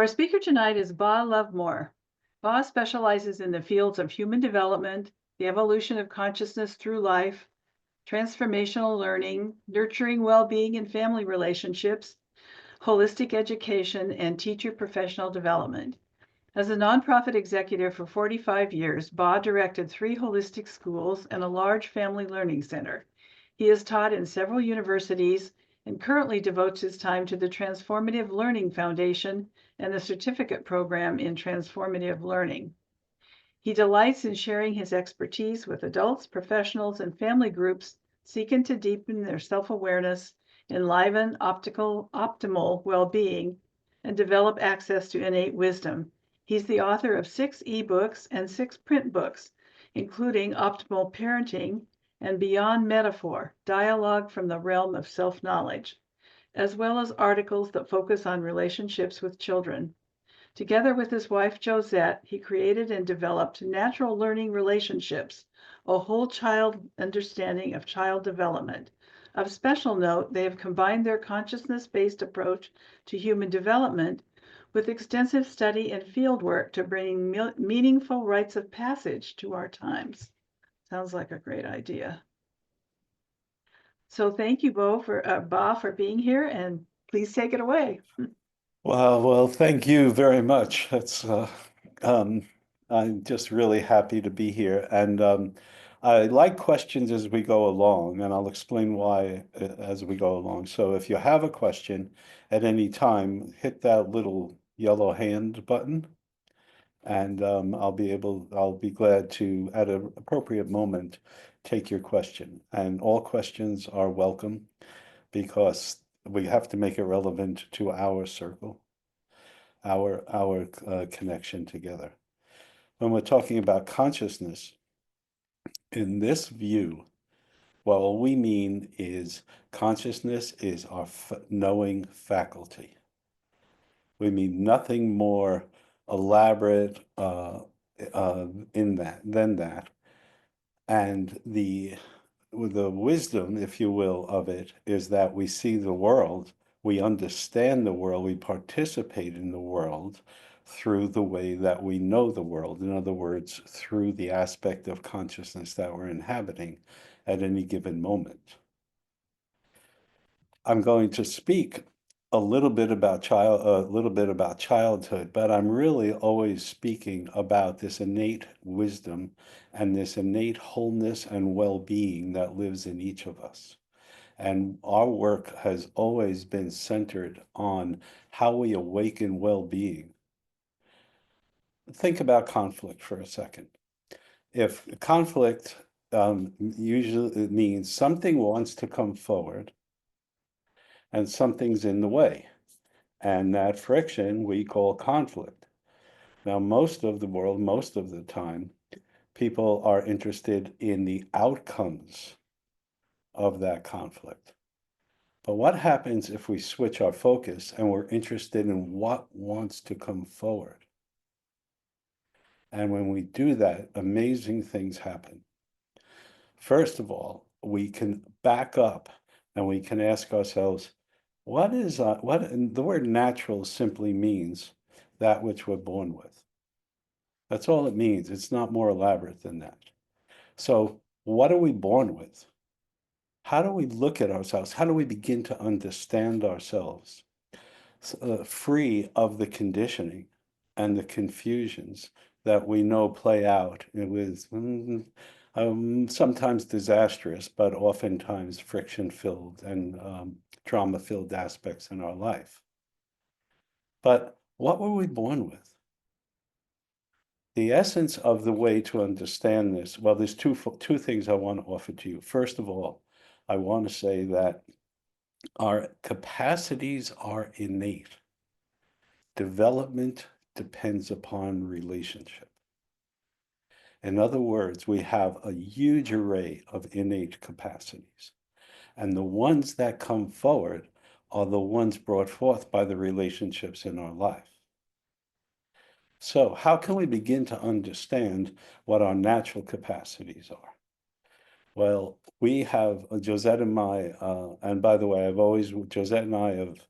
Our speaker tonight is Ba Luvmour. Ba specializes in the fields of human development, the evolution of consciousness through life, transformational learning, nurturing well-being and family relationships, holistic education, and teacher professional development. As a nonprofit executive for 45 years, Ba directed 3 holistic schools and a large family learning center. He has taught in several universities and currently devotes his time to the Transformative Learning Foundation and the certificate program in transformative learning. He delights in sharing his expertise with adults, professionals, and family groups seeking to deepen their self-awareness, enliven optimal well-being, and develop access to innate wisdom. He's the author of 6 ebooks and 6 print books, including Optimal Parenting and Beyond Metaphor, Dialogue from the Realm of Self-Knowledge, as well as articles that focus on relationships with children. Together with his wife Josette, he created and developed Natural Learning Relationships, a whole child understanding of child development. Of special note, they have combined their consciousness-based approach to human development with extensive study and fieldwork to bring meaningful rites of passage to our times. Sounds like a great idea. So thank you, Ba, for being here, and please take it away. Well, thank you very much. Um, I'm just really happy to be here, and I like questions as we go along, and I'll explain why as we go along. So if you have a question at any time, hit that little yellow hand button, and I'll be glad to, at an appropriate moment, take your question. And all questions are welcome because we have to make it relevant to our circle, our connection together. When we're talking about consciousness, in this view, what we mean is consciousness is our knowing faculty. We mean nothing more elaborate than that. And the wisdom, if you will, of it is that we see the world, we understand the world, we participate in the world through the way that we know the world. In other words, through the aspect of consciousness that we're inhabiting at any given moment. I'm going to speak a little bit about childhood, but I'm really always speaking about this innate wisdom and this innate wholeness and well-being that lives in each of us. And our work has always been centered on how we awaken well-being. Think about conflict for a second. If conflict usually means something wants to come forward and something's in the way. And that friction we call conflict. Now, most of the world, most of the time, people are interested in the outcomes of that conflict. But what happens if we switch our focus and we're interested in what wants to come forward? And when we do that, amazing things happen. First of all, we can back up and we can ask ourselves, and the word natural simply means that which we're born with. That's all it means. It's not more elaborate than that. So what are we born with? How do we look at ourselves? How do we begin to understand ourselves free of the conditioning and the confusions that we know play out with sometimes disastrous, but oftentimes friction-filled and trauma-filled aspects in our life. But what were we born with? The essence of the way to understand this, well, there's two things I want to offer to you. First of all, I want to say that our capacities are innate. Development depends upon relationship. In other words, we have a huge array of innate capacities. And the ones that come forward are the ones brought forth by the relationships in our life. So how can we begin to understand what our natural capacities are? Well, we have Josette and and by the way, Josette and I have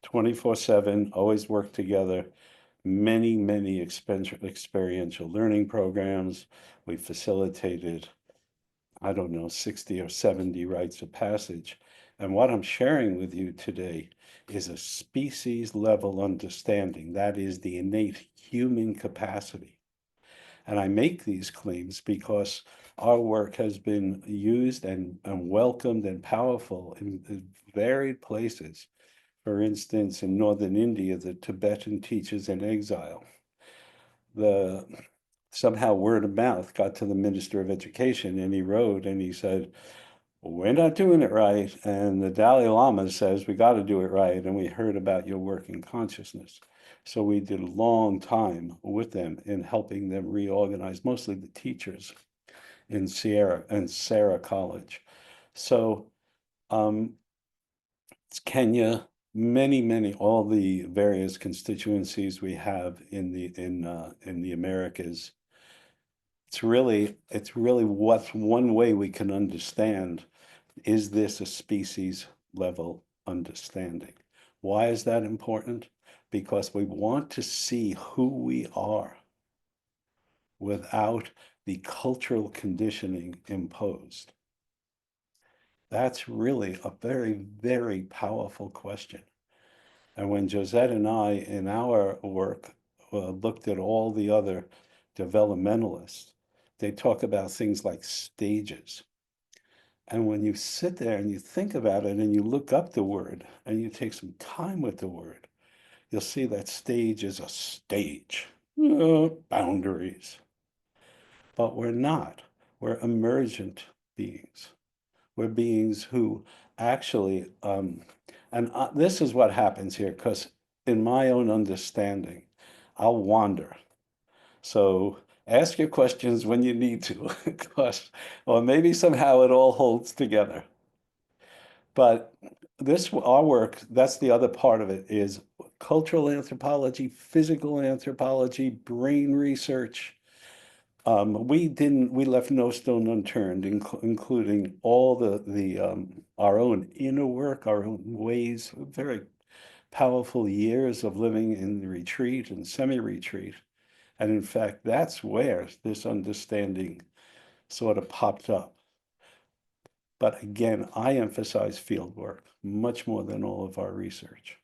24/7, always work together. Many experiential learning programs. We facilitated, I don't know, 60 or 70 rites of passage. And what I'm sharing with you today is a species level understanding. That is the innate human capacity. And I make these claims because our work has been used and welcomed and powerful in varied places. For instance, in northern India, the Tibetan teachers in exile, the somehow word of mouth got to the Minister of Education, and he wrote and he said, we're not doing it right. And the Dalai Lama says, we got to do it right. And we heard about your work in consciousness. So we did a long time with them in helping them reorganize, mostly the teachers in Sierra and Sarah College. So it's Kenya, all the various constituencies we have in the Americas. It's really what's one way we can understand, is this a species level understanding? Why is that important? Because we want to see who we are without the cultural conditioning imposed. That's really a very powerful question. And when Josette and I, in our work, looked at all the other developmentalists, they talk about things like stages. And when you sit there and you think about it and you look up the word and you take some time with the word, you'll see that stage is a stage, boundaries. But we're not. We're emergent beings. We're beings who actually, this is what happens here, because in my own understanding, I'll wander. So ask your questions when you need to, because, or maybe somehow it all holds together. But our work, that's the other part of it, is cultural anthropology, physical anthropology, brain research. We left no stone unturned, including all our own inner work, our own ways, very powerful years of living in retreat and semi-retreat. And in fact, that's where this understanding sort of popped up. But again, I emphasize field work much more than all of our research.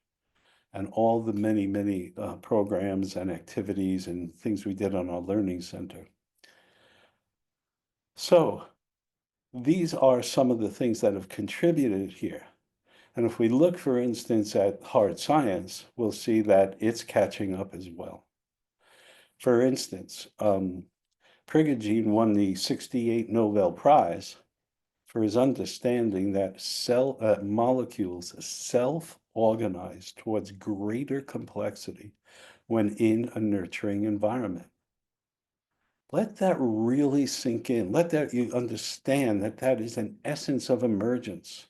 And all the many programs and activities and things we did on our learning center. So these are some of the things that have contributed here. And if we look, for instance, at hard science, we'll see that it's catching up as well. For instance, Prigogine won the '68 Nobel Prize for his understanding that molecules self-organize towards greater complexity when in a nurturing environment. Let that really sink in. You understand that that is an essence of emergence.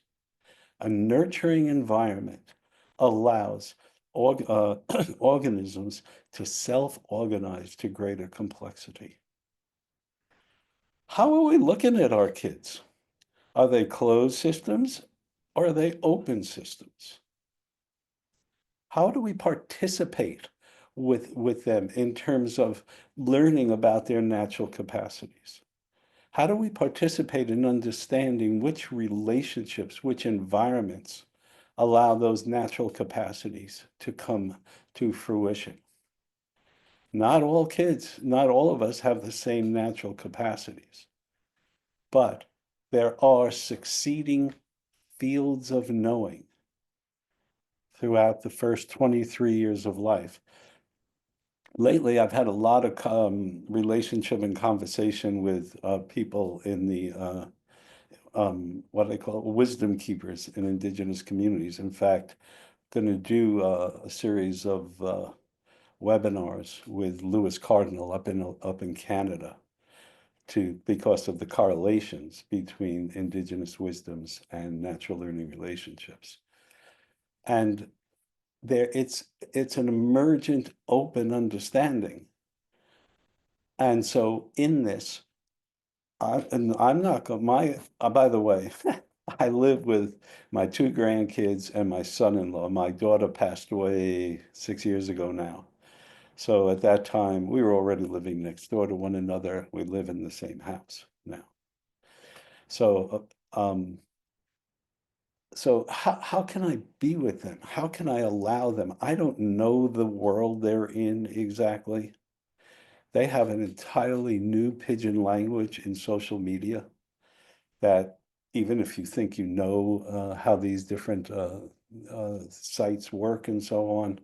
A nurturing environment allows organisms to self-organize to greater complexity. How are we looking at our kids? Are they closed systems or are they open systems? How do we participate with them in terms of learning about their natural capacities? How do we participate in understanding which relationships, which environments allow those natural capacities to come to fruition? Not all kids, not all of us have the same natural capacities, but there are succeeding fields of knowing throughout the first 23 years of life. Lately, I've had a lot of relationship and conversation with people in the what I call wisdom keepers in indigenous communities. In fact, going to do a series of webinars with Lewis Cardinal up in Canada because of the correlations between indigenous wisdoms and natural learning relationships. And it's an emergent, open understanding. And so in this, I'm not going, by the way, I live with my two grandkids and my son-in-law. My daughter passed away 6 years ago now. So at that time, we were already living next door to one another. We live in the same house now. So, so how can I be with them? How can I allow them? I don't know the world they're in exactly. They have an entirely new pidgin language in social media that even if you think you know how these different sites work and so on,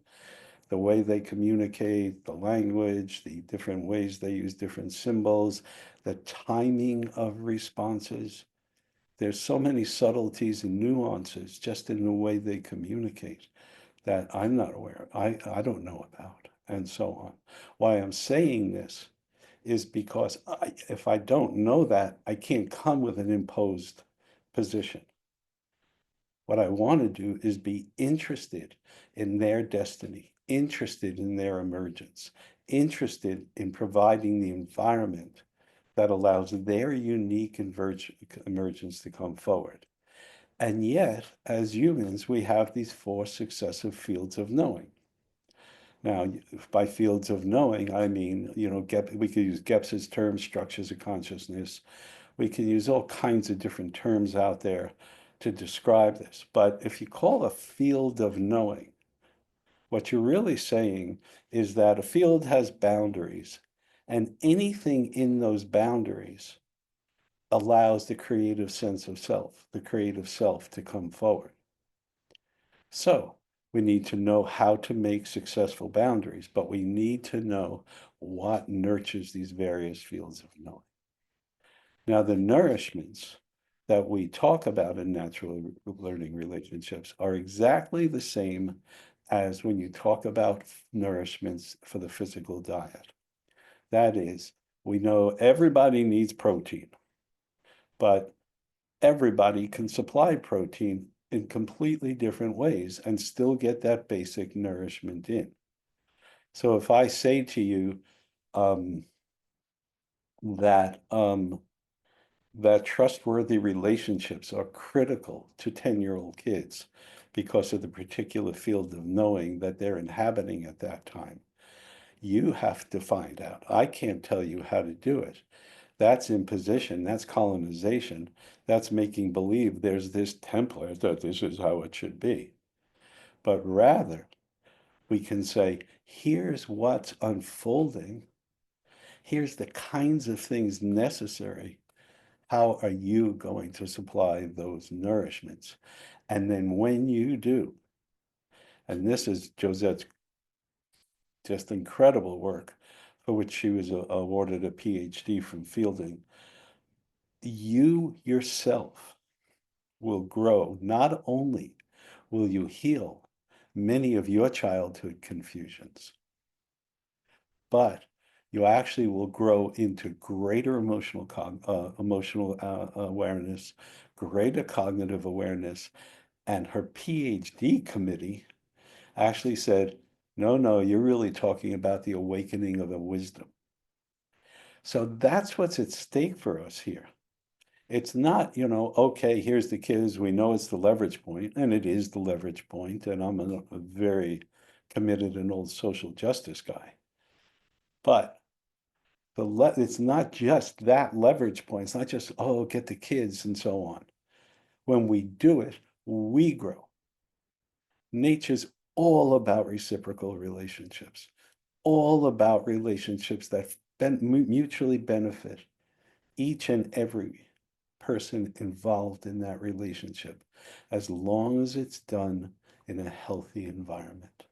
the way they communicate, the language, the different ways they use different symbols, the timing of responses. There's so many subtleties and nuances just in the way they communicate that I'm not aware, I don't know about, and so on. Why I'm saying this is because if I don't know that, I can't come with an imposed position. What I want to do is be interested in their destiny, interested in their emergence, interested in providing the environment that allows their unique emergence to come forward. And yet, as humans, we have these four successive fields of knowing. Now, by fields of knowing, I mean, we could use Gebser's term, structures of consciousness. We can use all kinds of different terms out there to describe this. But if you call a field of knowing, what you're really saying is that a field has boundaries, and anything in those boundaries allows the creative sense of self, the creative self to come forward. So we need to know how to make successful boundaries, but we need to know what nurtures these various fields of knowing. Now, the nourishments that we talk about in natural learning relationships are exactly the same as when you talk about nourishments for the physical diet. That is, we know everybody needs protein, but everybody can supply protein in completely different ways and still get that basic nourishment in. So if I say to you that that trustworthy relationships are critical to 10-year-old kids because of the particular field of knowing that they're inhabiting at that time, you have to find out. I can't tell you how to do it. That's imposition, that's colonization, that's making believe there's this template that this is how it should be. But rather, we can say, here's what's unfolding, here's the kinds of things necessary. How are you going to supply those nourishments? And then when you do, and this is Josette's just incredible work, for which she was awarded a PhD from Fielding, you yourself will grow. Not only will you heal many of your childhood confusions, but you actually will grow into greater emotional awareness, greater cognitive awareness. And her PhD committee actually said, no, no, you're really talking about the awakening of a wisdom. So that's what's at stake for us here. It's not, okay, here's the kids, we know it's the leverage point, and it is the leverage point, and I'm a very committed and old social justice guy. But it's not just that leverage point. It's not just, oh, get the kids and so on. When we do it, we grow. Nature's all about reciprocal relationships, all about relationships that mutually benefit each and every person involved in that relationship, as long as it's done in a healthy environment.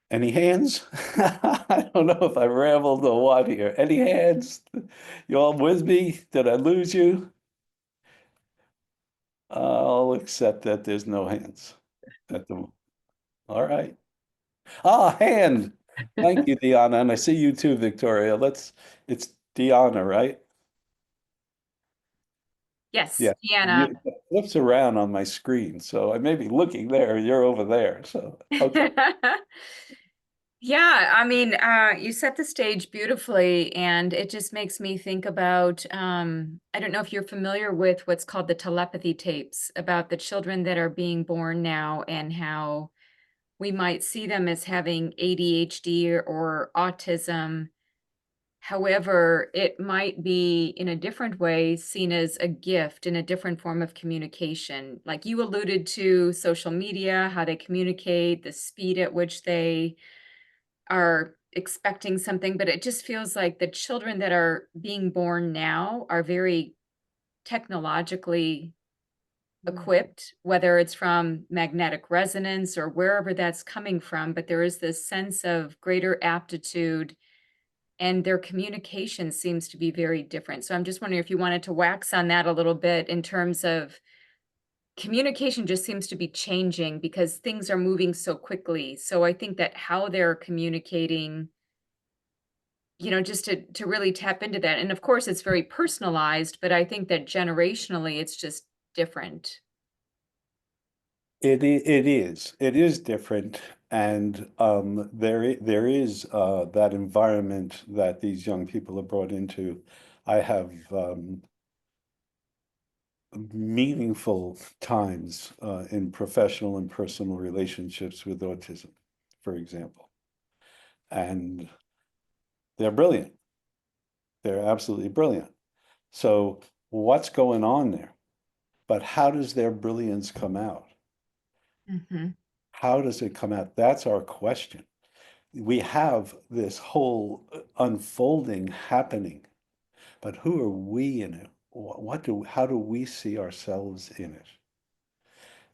Any hands? I don't know if I rambled or what here. Any hands? You all with me? Did I lose you? I'll accept that there's no hands at the moment. All right. Ah, hand. Thank you, Deanna. And I see you too, Victoria. It's Deanna, right? Yes, Yeah. Deanna. It flips around on my screen. So I may be looking there, you're over there. So, okay. Yeah, I mean, you set the stage beautifully, and it just makes me think about, I don't know if you're familiar with what's called the telepathy tapes about the children that are being born now and how we might see them as having ADHD or autism. However, it might be in a different way seen as a gift in a different form of communication. Like you alluded to social media, how they communicate, the speed at which they are expecting something, but it just feels like the children that are being born now are very technologically Mm. equipped, whether it's from magnetic resonance or wherever that's coming from, but there is this sense of greater aptitude and their communication seems to be very different. So I'm just wondering if you wanted to wax on that a little bit in terms of communication just seems to be changing because things are moving so quickly. So I think that how they're communicating, just to really tap into that. And of course, it's very personalized, but I think that generationally, it's just different. It is different, and there is that environment that these young people are brought into. I have meaningful times in professional and personal relationships with autism, for example, and they're brilliant. They're absolutely brilliant. So what's going on there? But how does their brilliance come out? Hmm. How does it come out? That's our question. We have this whole unfolding happening, but who are we in it? How do we see ourselves in it?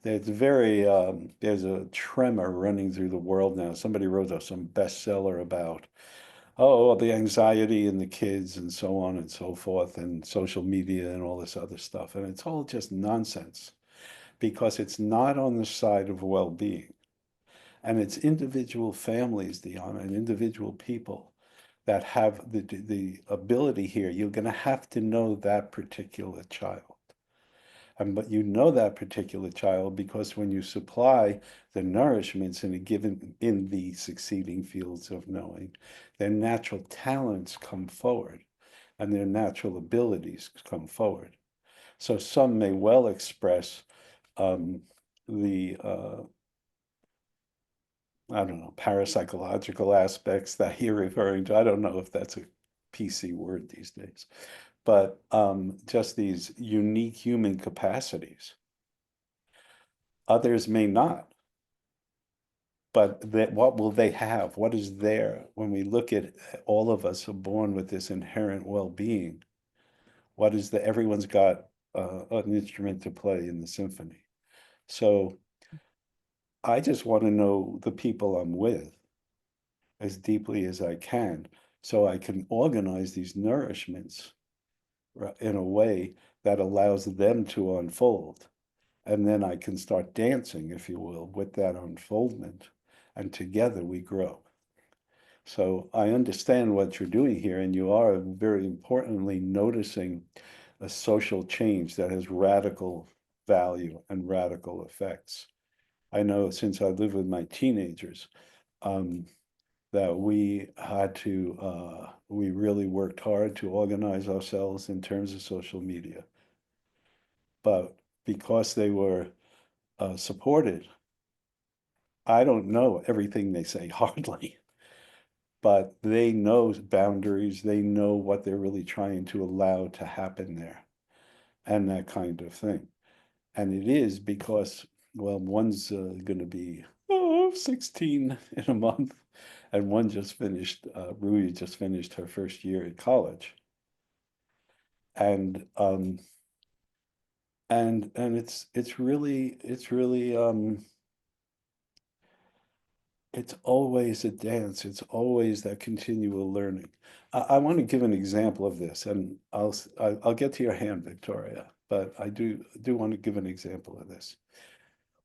There's a tremor running through the world now. Somebody wrote some bestseller about, oh, the anxiety in the kids and so on and so forth, and social media and all this other stuff. And it's all just nonsense because it's not on the side of well-being. And it's individual families, Diana, and individual people that have the ability here. You're going to have to know that particular child. And but you know that particular child because when you supply the nourishments in the succeeding fields of knowing, their natural talents come forward and their natural abilities come forward. So some may well express um, the I don't know, parapsychological aspects that you're referring to. I don't know if that's a PC word these days, but just these unique human capacities. Others may not, but what will they have? What is there when we look at all of us are born with this inherent well-being? What is everyone's got an instrument to play in the symphony. So I just want to know the people I'm with as deeply as I can, so I can organize these nourishments in a way that allows them to unfold. And then I can start dancing, if you will, with that unfoldment. And together we grow. So I understand what you're doing here, and you are very importantly noticing a social change that has radical value and radical effects. I know since I live with my teenagers, um, that we really worked hard to organize ourselves in terms of social media. But because they were supported, I don't know everything they say hardly, but they know boundaries, they know what they're really trying to allow to happen there and that kind of thing. And it is because, well, one's going to be 16 in a month, and one just finished, Rui just finished her first year at college. And it's always a dance. It's always that continual learning. I want to give an example of this, and I'll get to your hand, Victoria, but I do want to give an example of this.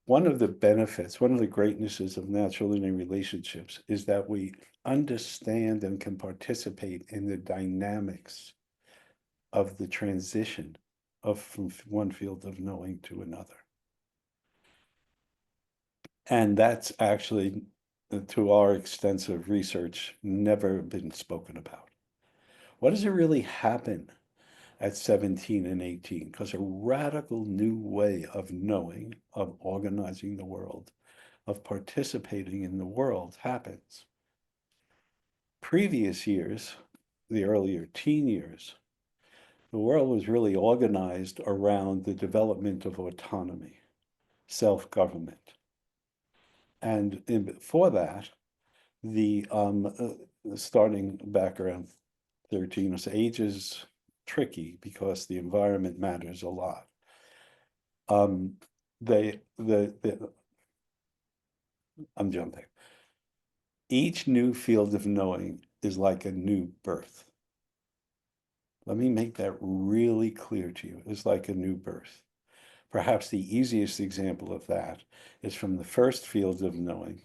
One of the benefits, one of the greatnesses of natural linear relationships is that we understand and can participate in the dynamics of the transition from one field of knowing to another. And that's actually to our extensive research, never been spoken about. What does it really happen at 17 and 18? Because a radical new way of knowing, of organizing the world, of participating in the world happens. Previous years, the earlier teen years, the world was really organized around the development of autonomy, self-government. And before that, the starting back around 13, so age is tricky because the environment matters a lot. They I'm jumping. Each new field of knowing is like a new birth. Let me make that really clear to you. It's like a new birth. Perhaps the easiest example of that is from the first field of knowing,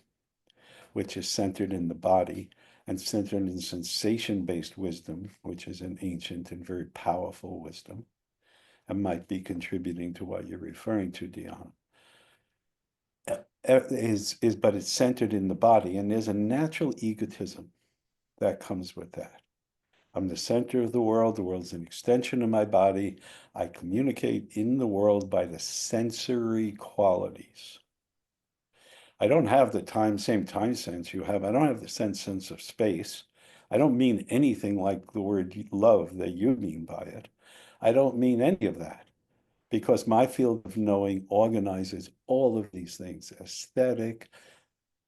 which is centered in the body and centered in sensation-based wisdom, which is an ancient and very powerful wisdom, and might be contributing to what you're referring to, Diana. But it's centered in the body, and there's a natural egotism that comes with that. I'm the center of the world's an extension of my body. I communicate in the world by the sensory qualities. I don't have the same time sense you have. I don't have the sense of space. I don't mean anything like the word love that you mean by it. I don't mean any of that because my field of knowing organizes all of these things, aesthetic,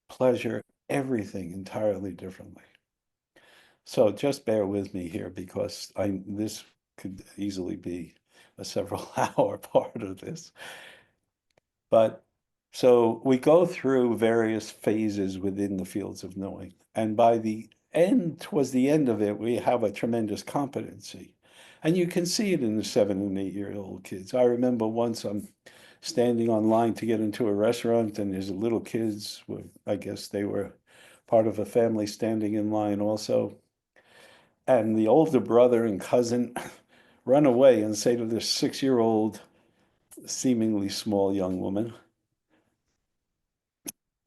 pleasure, everything entirely differently. So just bear with me here because this could easily be a several hour part of this. But so we go through various phases within the fields of knowing. And by the end, towards the end of it, we have a tremendous competency. And you can see it in the 7 and 8-year-old kids. I remember once I'm standing online to get into a restaurant and there's little kids, I guess they were part of a family standing in line also. And the older brother and cousin run away and say to this 6-year-old, seemingly small young woman,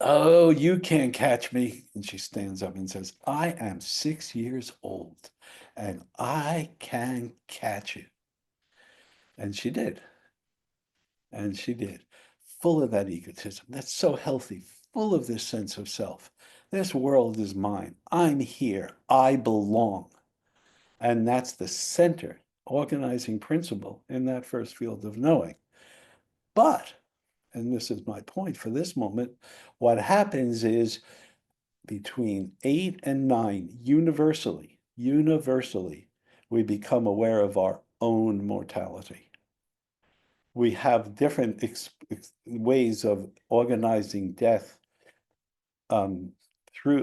"Oh, you can't catch me." And she stands up and says, "I am 6 years old and I can catch you." And she did. And she did. Full of that egotism. That's so healthy, full of this sense of self. This world is mine. I'm here. I belong. And that's the center organizing principle in that first field of knowing. But, and this is my point for this moment, what happens is between 8 and 9, universally, we become aware of our own mortality. We have different ways of organizing death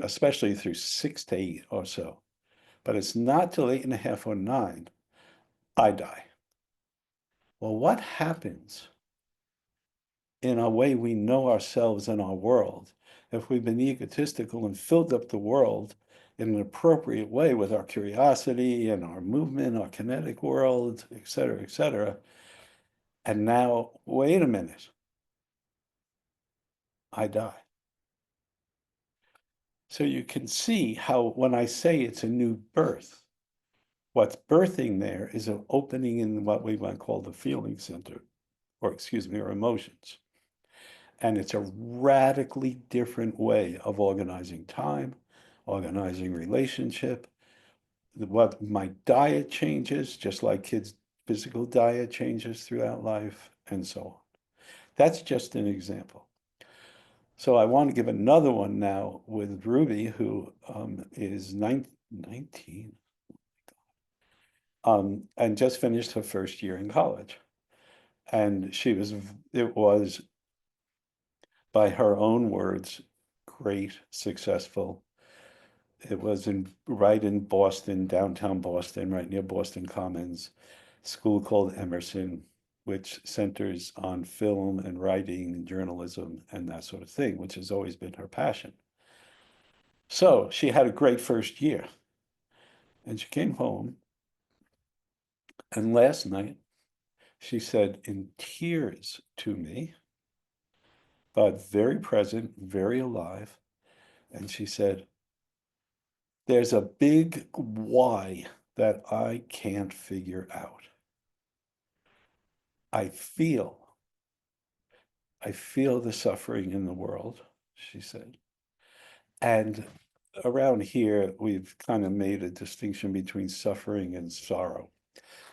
especially through 6 to 8 or so. But it's not till 8.5 or 9, I die. Well, what happens in a way we know ourselves and our world if we've been egotistical and filled up the world in an appropriate way with our curiosity and our movement, our kinetic world, et cetera, and now, wait a minute, I die. So you can see how when I say it's a new birth, what's birthing there is an opening in what we might call the feeling center, or excuse me, or emotions. And it's a radically different way of organizing time, organizing relationship. What my diet changes, just like kids' physical diet changes throughout life, and so on. That's just an example. So I want to give another one now with Ruby, who is 19, and just finished her first year in college. And it was, by her own words, great, successful. It was right in Boston, downtown Boston, right near Boston Commons, school called Emerson, which centers on film and writing and journalism and that sort of thing, which has always been her passion. So she had a great first year. And she came home, and last night she said in tears to me, but very present, very alive, And she said, there's a big why that I can't figure out. I feel the suffering in the world, she said. And around here, we've kind of made a distinction between suffering and sorrow.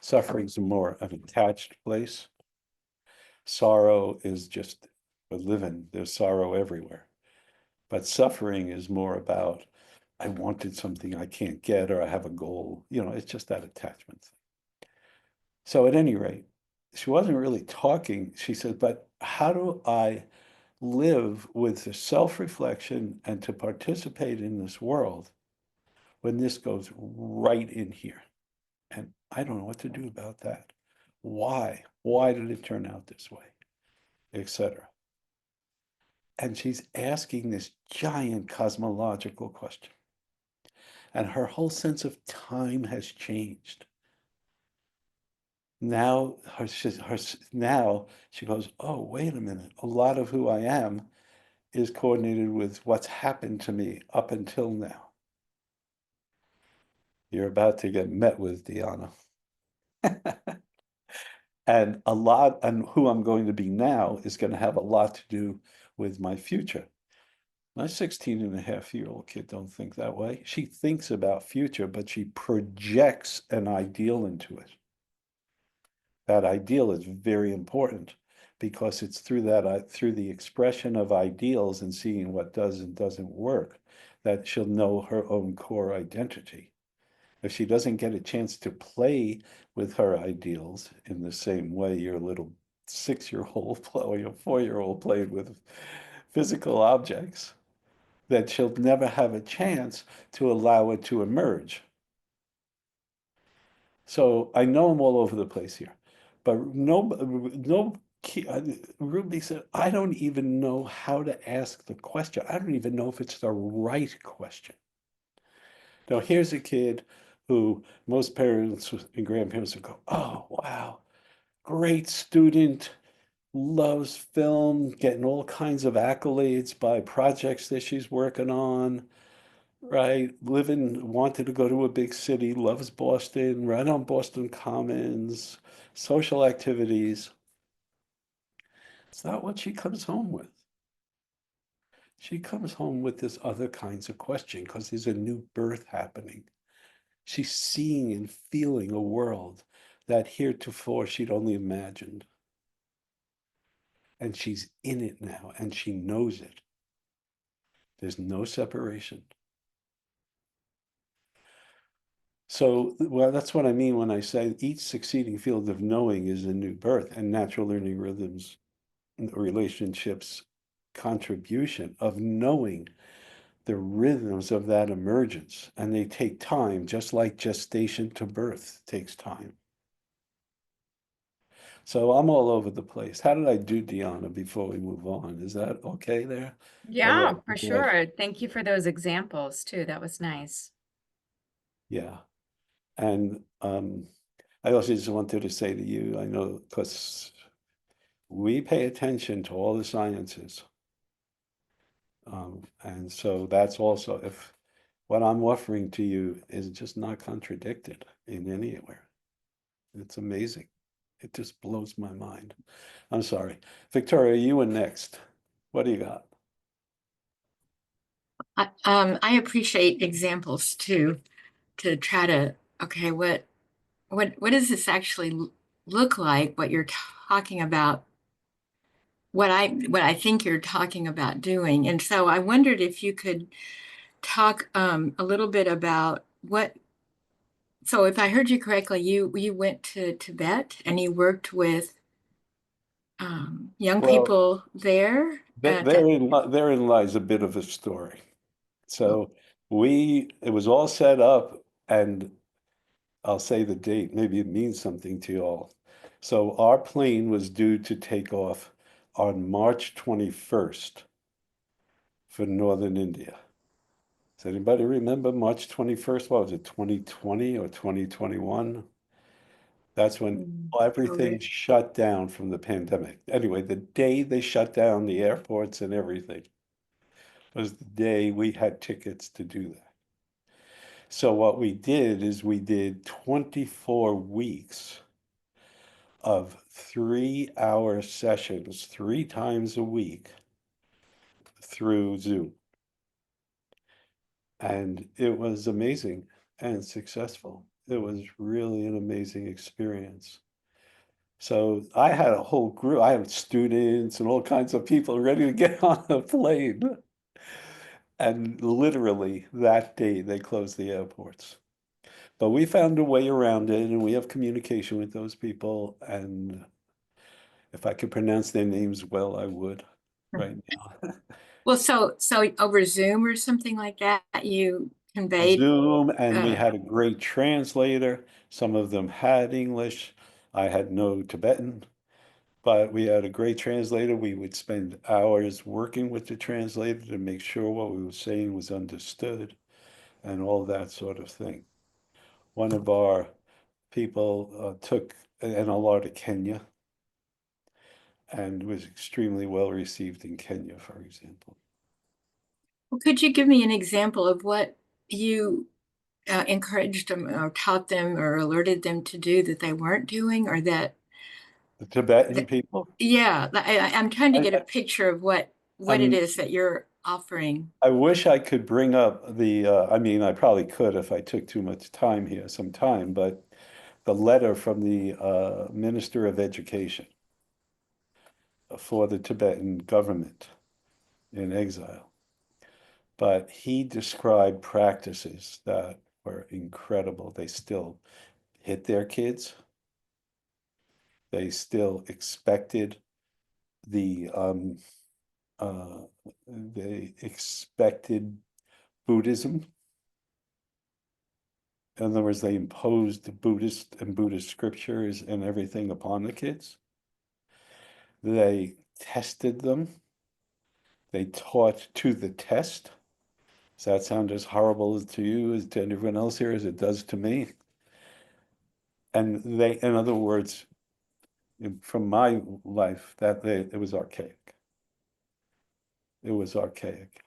Suffering's more an attached place. Sorrow is just we're living, there's sorrow everywhere. But suffering is more about, I wanted something I can't get, or I have a goal. It's just that attachment thing. So at any rate, she wasn't really talking. She said, but how do I live with the self-reflection and to participate in this world when this goes right in here? And I don't know what to do about that. Why? Why did it turn out this way? Etc. And she's asking this giant cosmological question. And her whole sense of time has changed. Now, now she goes, oh, wait a minute. A lot of who I am is coordinated with what's happened to me up until now. You're about to get met with, Deanna. And who I'm going to be now is going to have a lot to do with my future. My 16-and-a-half-year-old kid don't think that way. She thinks about future, but she projects an ideal into it. That ideal is very important because it's through the expression of ideals and seeing what does and doesn't work, that she'll know her own core identity. If she doesn't get a chance to play with her ideals in the same way your little 6-year-old or your 4-year-old played with physical objects, then she'll never have a chance to allow it to emerge. So I know I'm all over the place here, but Ruby said, I don't even know how to ask the question. I don't even know if it's the right question. Now, here's a kid who most parents and grandparents would go, oh, wow, great student, loves film, getting all kinds of accolades by projects that she's working on, right? Wanted to go to a big city, loves Boston, right on Boston Commons, social activities. It's not what she comes home with. She comes home with this other kinds of question because there's a new birth happening. She's seeing and feeling a world that heretofore she'd only imagined. And she's in it now, and she knows it. There's no separation. So, well, that's what I mean when I say each succeeding field of knowing is a new birth, and natural learning rhythms, relationships, contribution of knowing the rhythms of that emergence. And they take time, just like gestation to birth takes time. So I'm all over the place. How did I do, Deanna, before we move on? Is that okay there? Yeah, for sure. Thank you for those examples too. That was nice. Yeah. And I also just wanted to say to you, I know, because we pay attention to all the sciences. And so that's also, if what I'm offering to you is just not contradicted in anywhere. It's amazing. It just blows my mind. I'm sorry. Victoria, you were next. What do you got? I appreciate examples too, to try to, okay, what does this actually look like, what you're talking about, what I think you're talking about doing. And so I wondered if you could talk a little bit about so if I heard you correctly, you went to Tibet and you worked with young Well, people there at therein lies a bit of a story. So it was all set up, and I'll say the date, maybe it means something to you all. So our plane was due to take off on March 21st for Northern India. Does anybody remember March 21st? What was it, 2020 or 2021? That's when everything shut down from the pandemic. Anyway, the day they shut down the airports and everything. was the day we had tickets to do that. So what we did is we did 24 weeks of 3-hour sessions 3 times a week through Zoom. And it was amazing and successful. It was really an amazing experience. So I had a whole group, I had students and all kinds of people ready to get on a plane. And literally that day they closed the airports. But we found a way around it, and we have communication with those people. And if I could pronounce their names well, I would right now. Well, so over Zoom or something like that, you conveyed. Zoom, and we Uh, had a great translator. Some of them had English. I had no Tibetan, but we had a great translator. We would spend hours working with the translator to make sure what we were saying was understood and all that sort of thing. One of our people took an NLR to Kenya and was extremely well received in Kenya, for example. well, could you give me an example of what you encouraged them or taught them or alerted them to do that they weren't doing, or The Tibetan that people, yeah, I'm trying to I, get a picture of what it I'm, is that you're offering. I wish I could bring up the, I mean, I probably could if I took too much time here, some time, but the letter from the Minister of Education for the Tibetan government in exile. But he described practices that were incredible. They still hit their kids. They still expected the they expected Buddhism. In other words, they imposed Buddhist and Buddhist scriptures and everything upon the kids. They tested them. They taught to the test. Does that sound as horrible to you as to everyone else here as it does to me? And they, in other words, from my life, it was archaic. It was archaic.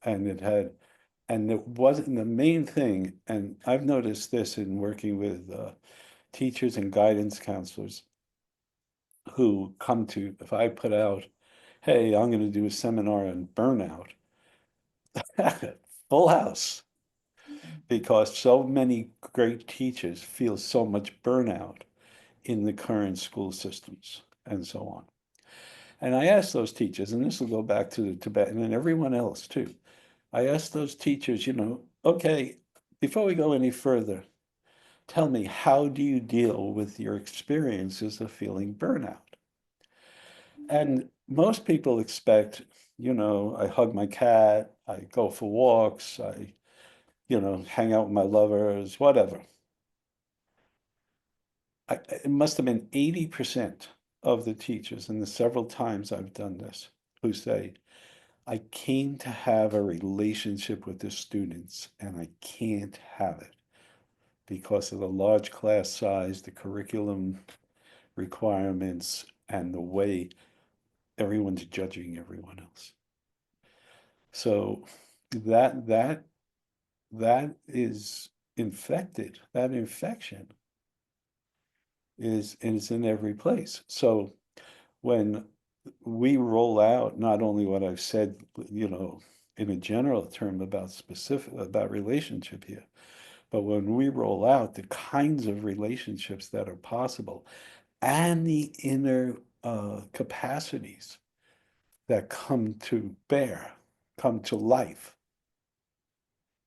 And it wasn't the main thing. And I've noticed this in working with teachers and guidance counselors who come to, if I put out, hey, I'm going to do a seminar on burnout, full house, because so many great teachers feel so much burnout in the current school systems and so on. And I asked those teachers, and this will go back to the Tibetan and everyone else too. I asked those teachers, okay, before we go any further, tell me, how do you deal with your experiences of feeling burnout? And most people expect, I hug my cat, I go for walks, I, hang out with my lovers, whatever. It must have been 80% of the teachers, and the several times I've done this, who say, I came to have a relationship with the students and I can't have it because of the large class size, the curriculum requirements, and the way everyone's judging everyone else. So that is infected. That infection is in every place. So when we roll out not only what I've said, in a general term about relationship here, but when we roll out the kinds of relationships that are possible and the inner capacities that come to bear, come to life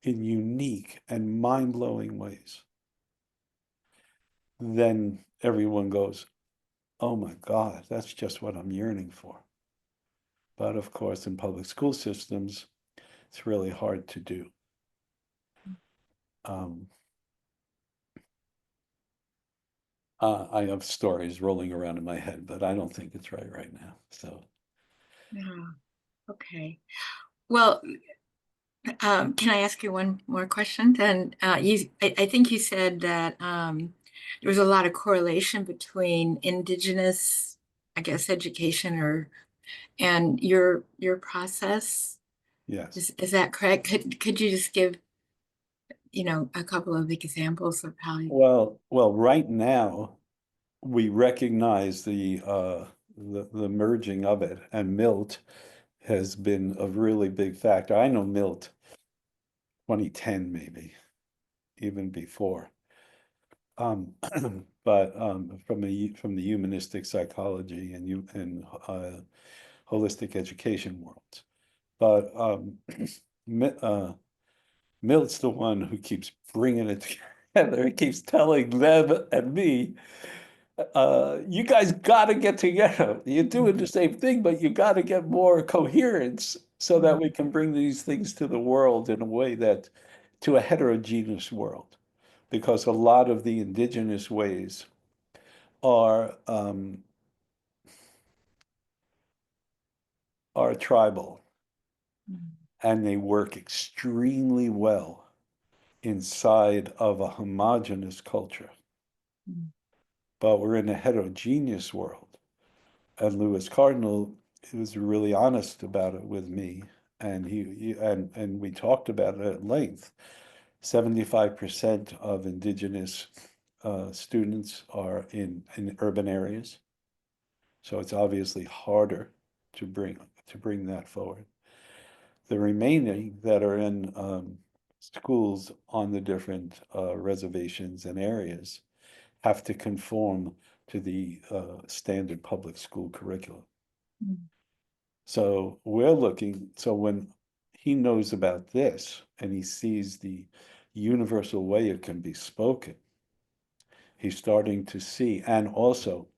in unique and mind-blowing ways, then everyone goes, oh my God, that's just what I'm yearning for. But of course, in public school systems, it's really hard to do. I have stories rolling around in my head, but I don't think it's right now. So, Yeah. Okay. Well, can I ask you one more question? Then I think you said that there was a lot of correlation between indigenous, I guess, education and your process. Yes. Is that correct? Could you just give, a couple of examples of how you? Well, right now, we recognize the merging of it, and Milt has been a really big factor. I know Milt 2010 maybe, even before. But from the humanistic psychology and holistic education worlds. But Milt's the one who keeps bringing it together. He keeps telling them and me, you guys got to get together. You're doing the same thing, but you got to get more coherence so that we can bring these things to the world in a way to a heterogeneous world. Because a lot of the indigenous ways are tribal, and they work extremely well inside of a homogeneous culture. But we're in a heterogeneous world. And Lewis Cardinal was really honest about it with me, and and we talked about it at length. 75% of indigenous students are in urban areas, so it's obviously harder to bring that forward. The remaining that are in schools on the different reservations and areas have to conform to the standard public school curriculum. So so when he knows about this and he sees the universal way it can be spoken, he's starting to see, and also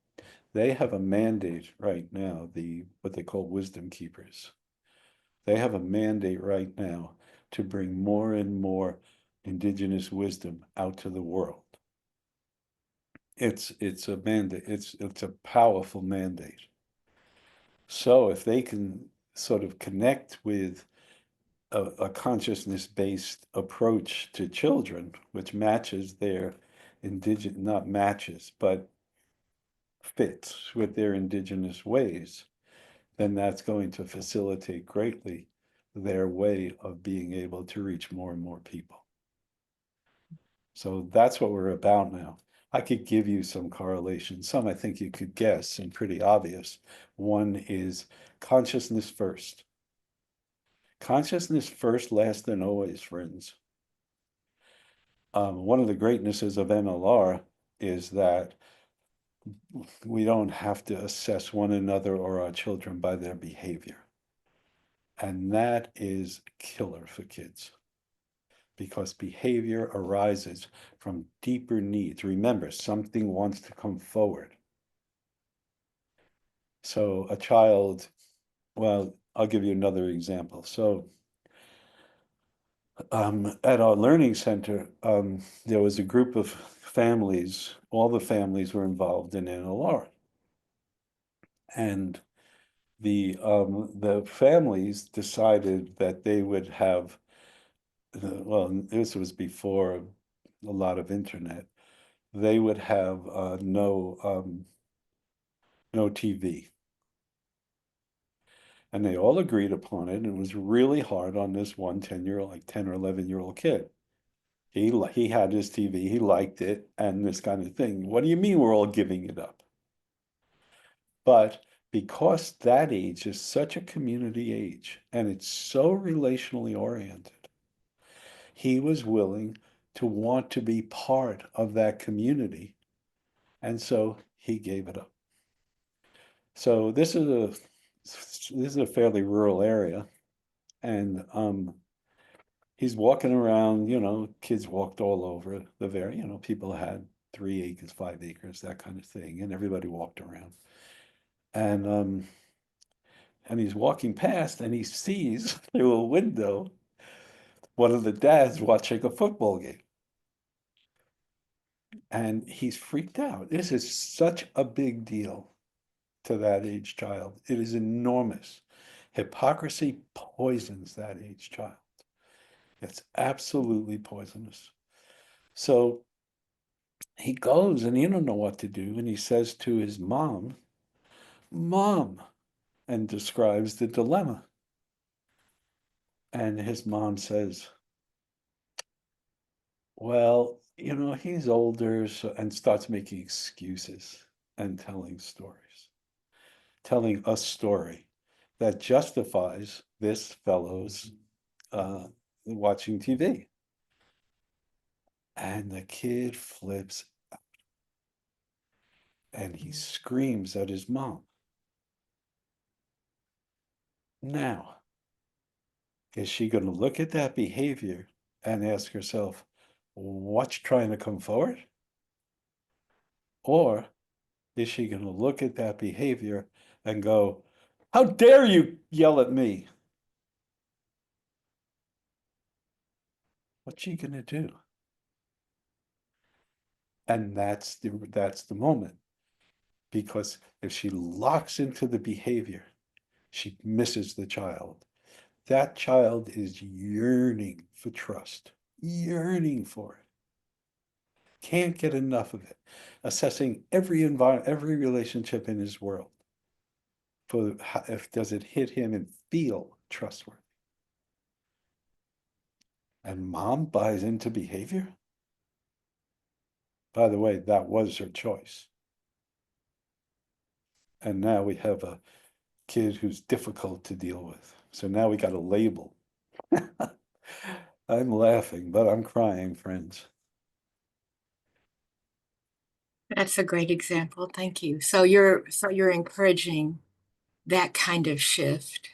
they have a mandate right now, what they call wisdom keepers. They have a mandate right now to bring more and more indigenous wisdom out to the world. It's a mandate. It's a powerful mandate. So if they can sort of connect with a consciousness-based approach to children, which matches their not matches, but fits with their indigenous ways, then that's going to facilitate greatly their way of being able to reach more and more people. So that's what we're about now. I could give you some correlations. Some I think you could guess and pretty obvious. One is consciousness first. Consciousness first, last, and always, friends. One of the greatnesses of NLR is that we don't have to assess one another or our children by their behavior. And that is killer for kids, because behavior arises from deeper needs. Remember, something wants to come forward. So a child, well, I'll give you another example. So at our learning center, there was a group of families, all the families were involved in NLR. And the families decided that they would have, well, this was before a lot of internet, they would have no TV. And they all agreed upon it, and it was really hard on this one 10-year-old, like 10 or 11-year-old kid. He had his TV, he liked it, and this kind of thing. What do you mean we're all giving it up? But because that age is such a community age, and it's so relationally oriented, he was willing to want to be part of that community, and so he gave it up. So this is a fairly rural area, and he's walking around, kids walked all over people had 3 acres, 5 acres, that kind of thing, and everybody walked around. And he's walking past and he sees through a window one of the dads watching a football game. And he's freaked out. This is such a big deal to that age child. It is enormous. Hypocrisy poisons that age child. It's absolutely poisonous. So he goes and he don't know what to do. And he says to his mom, "Mom," and describes the dilemma. And his mom says, well, he's older, so, and starts making excuses and telling a story that justifies this fellow's uh, watching TV. And the kid flips and he screams at his mom. Now, is she going to look at that behavior and ask herself, what's trying to come forward? Or is she going to look at that behavior and go, how dare you yell at me? What's she going to do? And that's the moment. Because if she locks into the behavior, she misses the child. That child is yearning for trust, yearning for it. Can't get enough of it. Assessing every relationship in his world for if does it hit him and feel trustworthy. And mom buys into behavior. By the way, that was her choice. And now we have a kid who's difficult to deal with. So now we got a label. I'm laughing, but I'm crying, friends. That's a great example. Thank you. So you're encouraging that kind of shift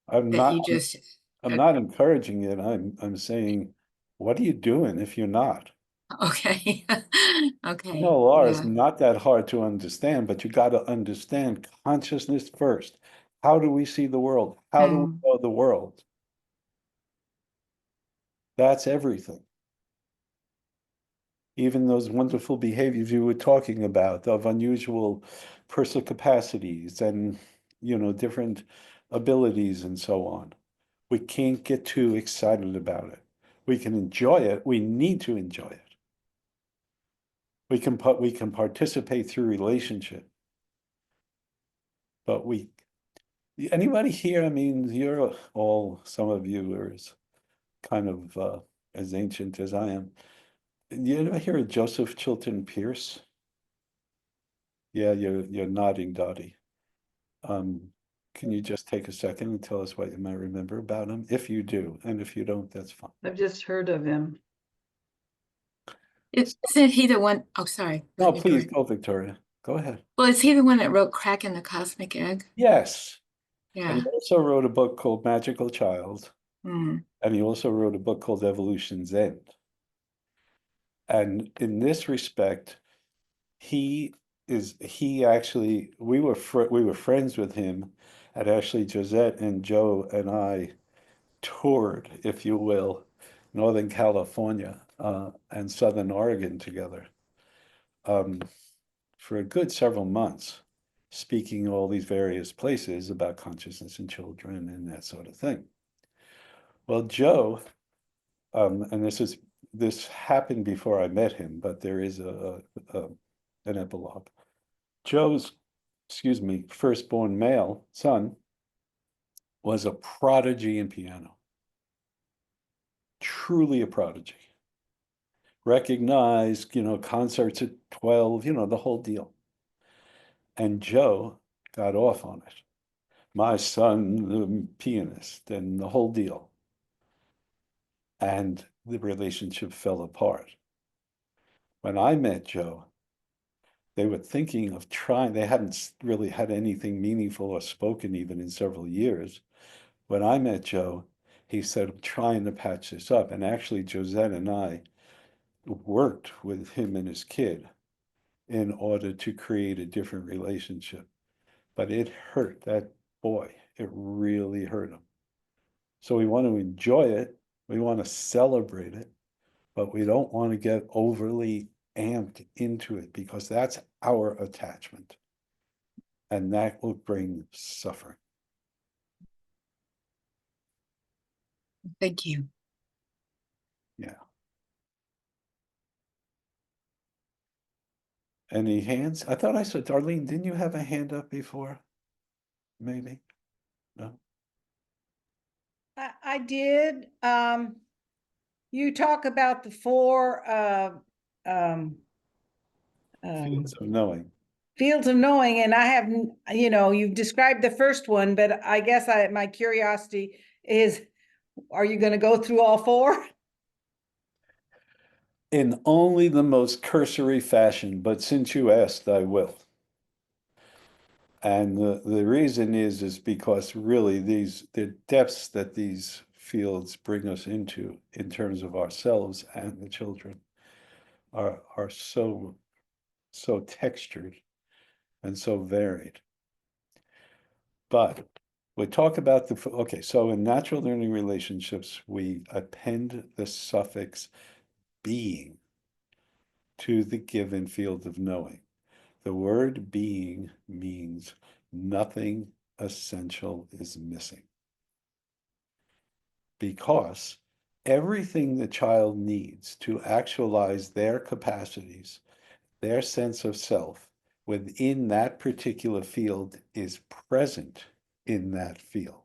I'm that not you just I'm not encouraging it. I'm saying, what are you doing if you're not? okay. Okay. Laura, it's Yeah. not that hard to understand, but you got to understand consciousness first. How do we see the world? How do we Mm. know the world? That's everything. Even those wonderful behaviors you were talking about of unusual personal capacities and, different abilities and so on. We can't get too excited about it. We can enjoy it. We need to enjoy it. We can participate through relationship, but anybody here? I mean, some of you are as kind of as ancient as I am. You ever hear of Joseph Chilton Pierce? Yeah, you're nodding, Dottie. Can you just take a second and tell us what you might remember about him, if you do, and if you don't, that's fine. I've just heard of him. Isn't he the one? Oh, sorry. No, Let me go please ahead. go, Victoria. Go ahead. Well, is he the one that wrote Crack in the Cosmic Egg? Yes. And Yeah. he also wrote a book called Magical Child, Mm. and he also wrote a book called Evolution's End. And in this respect, he actually we were friends with him, and actually Josette and Joe and I toured, if you will, Northern California and Southern Oregon together for a good several months, speaking all these various places about consciousness in children and that sort of thing. Well, Joe, and this happened before I met him, but there is an epilogue. Joe's, firstborn male son was a prodigy in piano. Truly a prodigy. Recognized, concerts at 12, the whole deal. And Joe got off on it. My son, the pianist, and the whole deal. And the relationship fell apart. When I met Joe, they were thinking of trying, they hadn't really had anything meaningful or spoken even in several years. When I met Joe, he said, I'm trying to patch this up. And actually, Josette and I worked with him and his kid in order to create a different relationship. But it hurt that boy. It really hurt him. So we want to enjoy it. We want to celebrate it, but we don't want to get overly amped into it because that's our attachment. And that will bring suffering. Thank you. Yeah. Any hands? I thought I saw, Darlene, didn't you have a hand up before? Maybe? No? I did. You talk about the four um, Fields of knowing. fields of knowing, and I have, you've described the first one, but I guess my curiosity is, are you going to go through all four? In only the most cursory fashion, but since you asked, I will. And the reason is because really the depths that these fields bring us into in terms of ourselves and the children are so textured and so varied. But we talk about okay, so in natural learning relationships, we append the suffix being to the given field of knowing. The word being means nothing essential is missing. Because everything the child needs to actualize their capacities, their sense of self within that particular field is present in that field.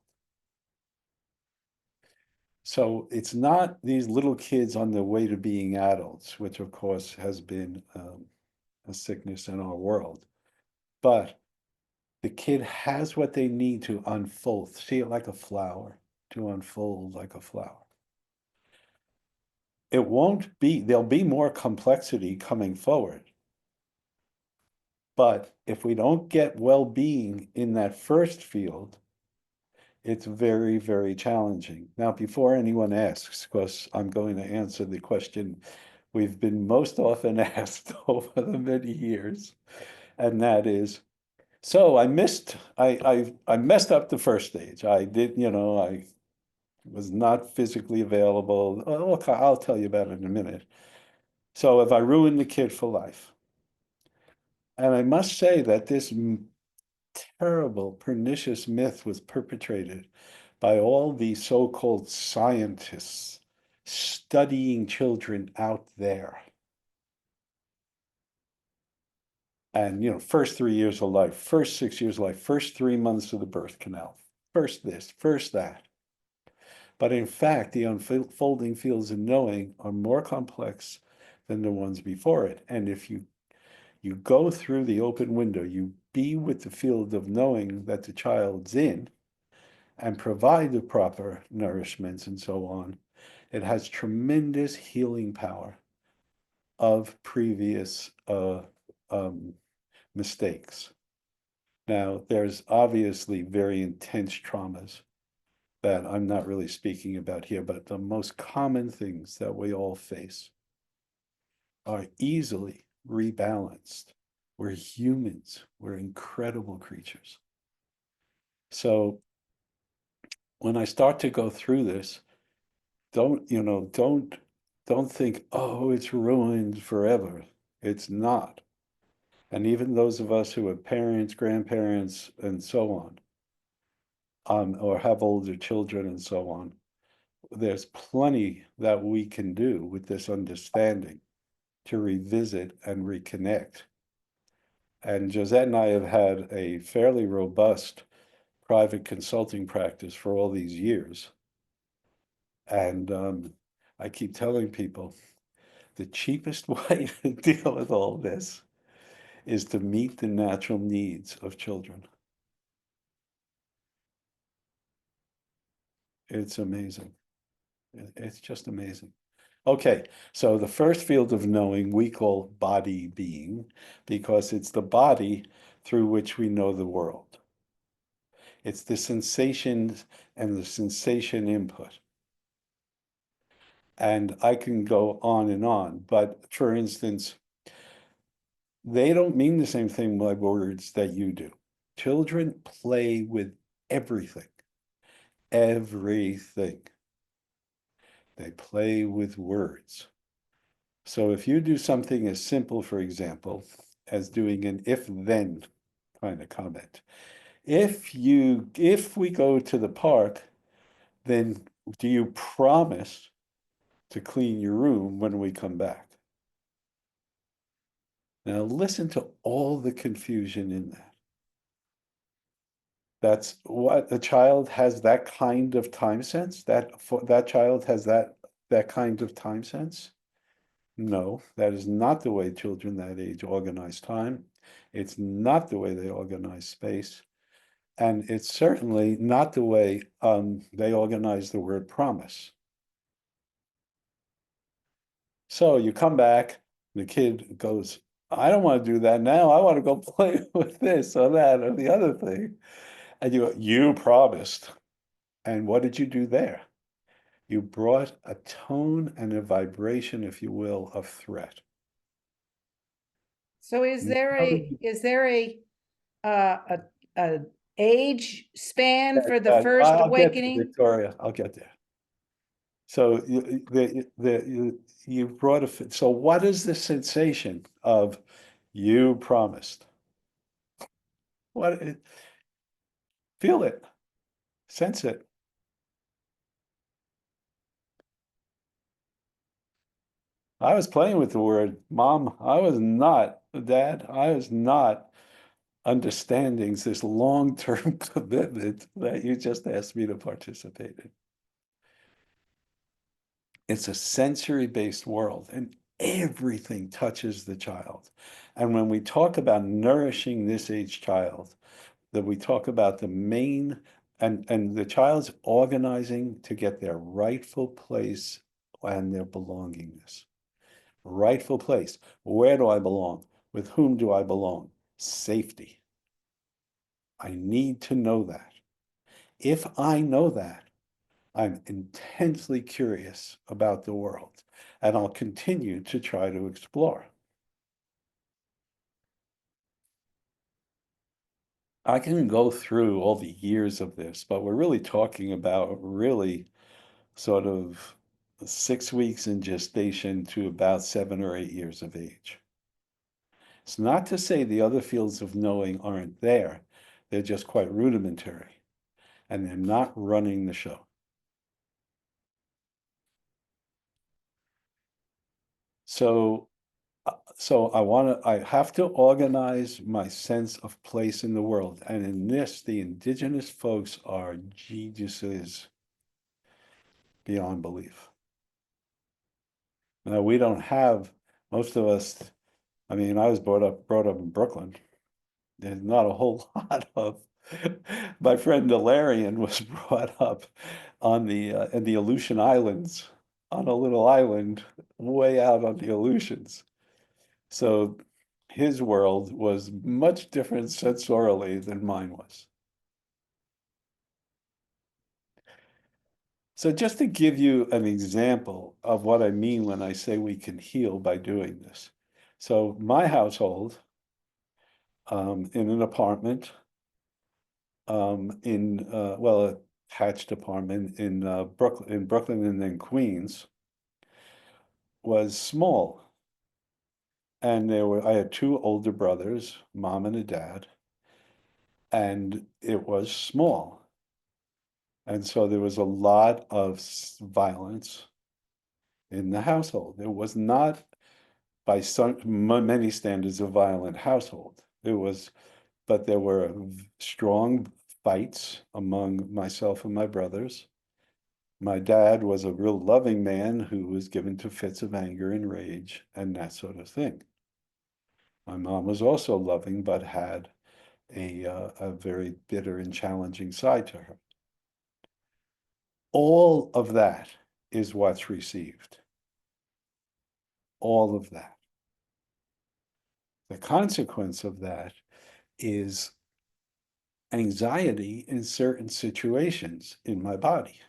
So it's not these little kids on their way to being adults, which of course has been a sickness in our world, but the kid has what they need to unfold, see it like a flower, to unfold like a flower. It won't be, there'll be more complexity coming forward. But if we don't get well-being in that first field, it's very, very challenging. Now, before anyone asks, because I'm going to answer the question we've been most often asked over the many years, and that is, so I messed up the first stage. I did, I was not physically available. Oh, okay, I'll tell you about it in a minute. So if I ruined the kid for life, and I must say that this terrible, pernicious myth was perpetrated by all these so-called scientists studying children out there. And, first 3 years of life, first 6 years of life, first 3 months of the birth canal, first this, first that. But in fact, the unfolding fields of knowing are more complex than the ones before it. And if you go through the open window, you be with the field of knowing that the child's in and provide the proper nourishments and so on, it has tremendous healing power of previous mistakes. Now, there's obviously very intense traumas that I'm not really speaking about here, but the most common things that we all face are easily rebalanced. We're humans. We're incredible creatures. So when I start to go through this, don't think, oh, it's ruined forever. It's not. And even those of us who have parents, grandparents, and so on, or have older children and so on, there's plenty that we can do with this understanding to revisit and reconnect. And Josette and I have had a fairly robust private consulting practice for all these years. And I keep telling people the cheapest way to deal with all this is to meet the natural needs of children. It's amazing. It's just amazing. Okay, so the first field of knowing we call body being because it's the body through which we know the world. It's the sensations and the sensation input. And I can go on, but for instance, they don't mean the same thing by words that you do. Children play with everything. Everything. They play with words. So if you do something as simple, for example, as doing an if-then kind of comment. If we go to the park, then do you promise to clean your room when we come back? Now listen to all the confusion in that. That's what a child has, that kind of time sense, that child has that kind of time sense. No, that is not the way children that age organize time. It's not the way they organize space. And it's certainly not the way they organize the word promise. So you come back, the kid goes, I don't want to do that now. I want to go play with this or that or the other thing. And you promised. And what did you do there? You brought a tone and a vibration, if you will, of threat. So is there a age span for the first I'll get to awakening? Victoria. I'll get there. So you brought so what is the sensation of you promised? Feel it, sense it. I was playing with the word, Mom. I was not, Dad. I was not understanding this long-term commitment that you just asked me to participate in. It's a sensory-based world, and everything touches the child. And when we talk about nourishing this age child, that we talk about the main and the child's organizing to get their rightful place and their belongingness. Rightful place. Where do I belong? With whom do I belong? Safety. I need to know that. If I know that, I'm intensely curious about the world, and I'll continue to try to explore. I can go through all the years of this, but we're really talking about really sort of 6 weeks in gestation to about 7 or 8 years of age. It's not to say the other fields of knowing aren't there. They're just quite rudimentary, and they're not running the show. So I have to organize my sense of place in the world. And in this, the indigenous folks are geniuses beyond belief. Now, we don't have, most of us, I mean, I was brought up in Brooklyn. There's not a whole lot of, my friend Valerian was brought up on in the Aleutian Islands, on a little island way out on the Aleutians. So his world was much different sensorially than mine was. So just to give you an example of what I mean when I say we can heal by doing this. So my household, in an apartment, well, a attached apartment in Brooklyn and then Queens, was small. And I had two older brothers, mom and a dad, and it was small. And so there was a lot of violence in the household. It was not by many standards a violent household. But there were strong fights among myself and my brothers. My dad was a real loving man who was given to fits of anger and rage and that sort of thing. My mom was also loving, but had a very bitter and challenging side to her. All of that is what's received. All of that. The consequence of that is anxiety in certain situations in my body.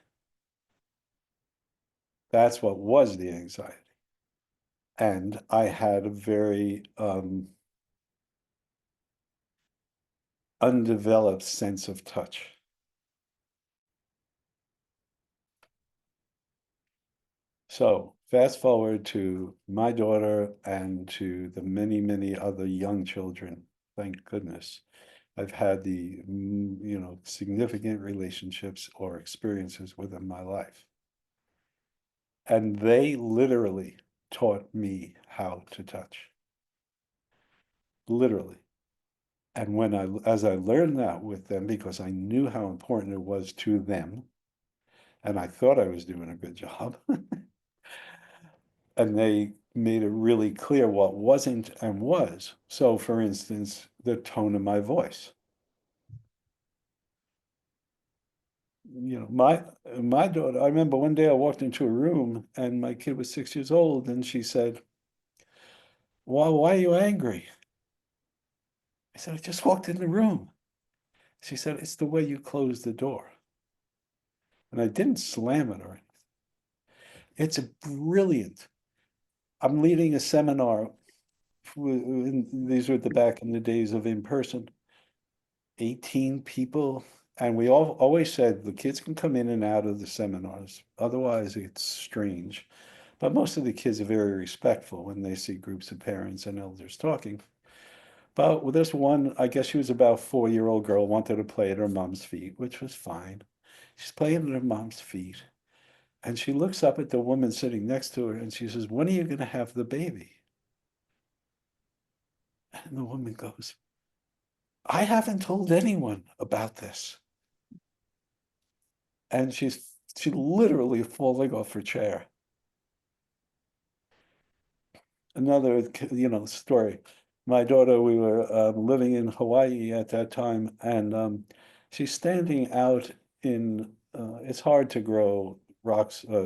That's what was the anxiety. And I had a very undeveloped sense of touch. So fast forward to my daughter and to the many, many other young children, thank goodness. I've had the, significant relationships or experiences within my life. And they literally taught me how to touch. Literally. And as I learned that with them, because I knew how important it was to them, and I thought I was doing a good job, and they made it really clear what wasn't and was. So for instance, the tone of my voice. My daughter, I remember one day I walked into a room and my kid was 6 years old and she said, why are you angry? I said, I just walked in the room. She said, it's the way you closed the door. And I didn't slam it or anything. It's a brilliant. I'm leading a seminar. These were the back in the days of in person. 18 people. And we all always said the kids can come in and out of the seminars. Otherwise, it's strange. But most of the kids are very respectful when they see groups of parents and elders talking. But with this one, I guess she was about 4-year-old girl, wanted to play at her mom's feet, which was fine. She's playing at her mom's feet. And she looks up at the woman sitting next to her and she says, when are you going to have the baby? And the woman goes, I haven't told anyone about this. And she literally falling off her chair. Another, story. My daughter, we were living in Hawaii at that time, and she's standing out in, it's hard to grow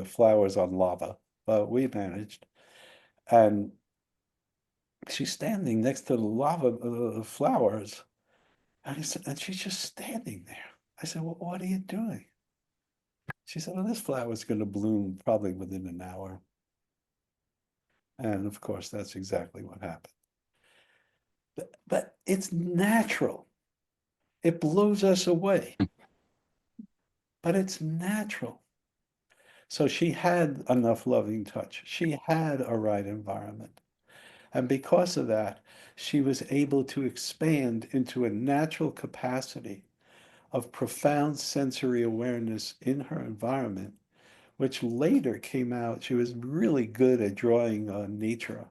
flowers on lava, but we managed. And she's standing next to the lava flowers, and she's just standing there. I said, well, what are you doing? She said, well, this flower's going to bloom probably within an hour. And of course, that's exactly what happened. But it's natural. It blows us away, but it's natural. So she had enough loving touch. She had a right environment. And because of that, she was able to expand into a natural capacity of profound sensory awareness in her environment, which later came out. She was really good at drawing nature,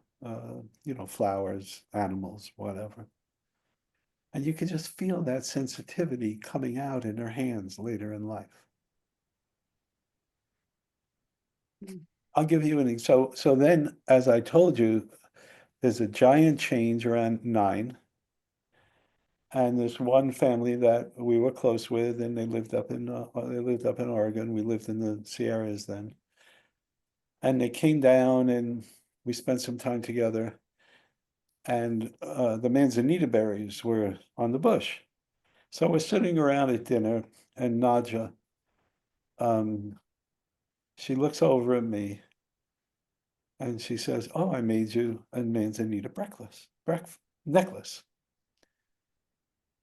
flowers, animals, whatever. And you could just feel that sensitivity coming out in her hands later in life. I'll give you an example. So then, as I told you, there's a giant change around 9. And there's one family that we were close with, and they lived up in Oregon. We lived in the Sierras then. And they came down and we spent some time together. And the manzanita berries were on the bush. So we're sitting around at dinner, and Nadja, she looks over at me and she says, oh, I made you a manzanita necklace.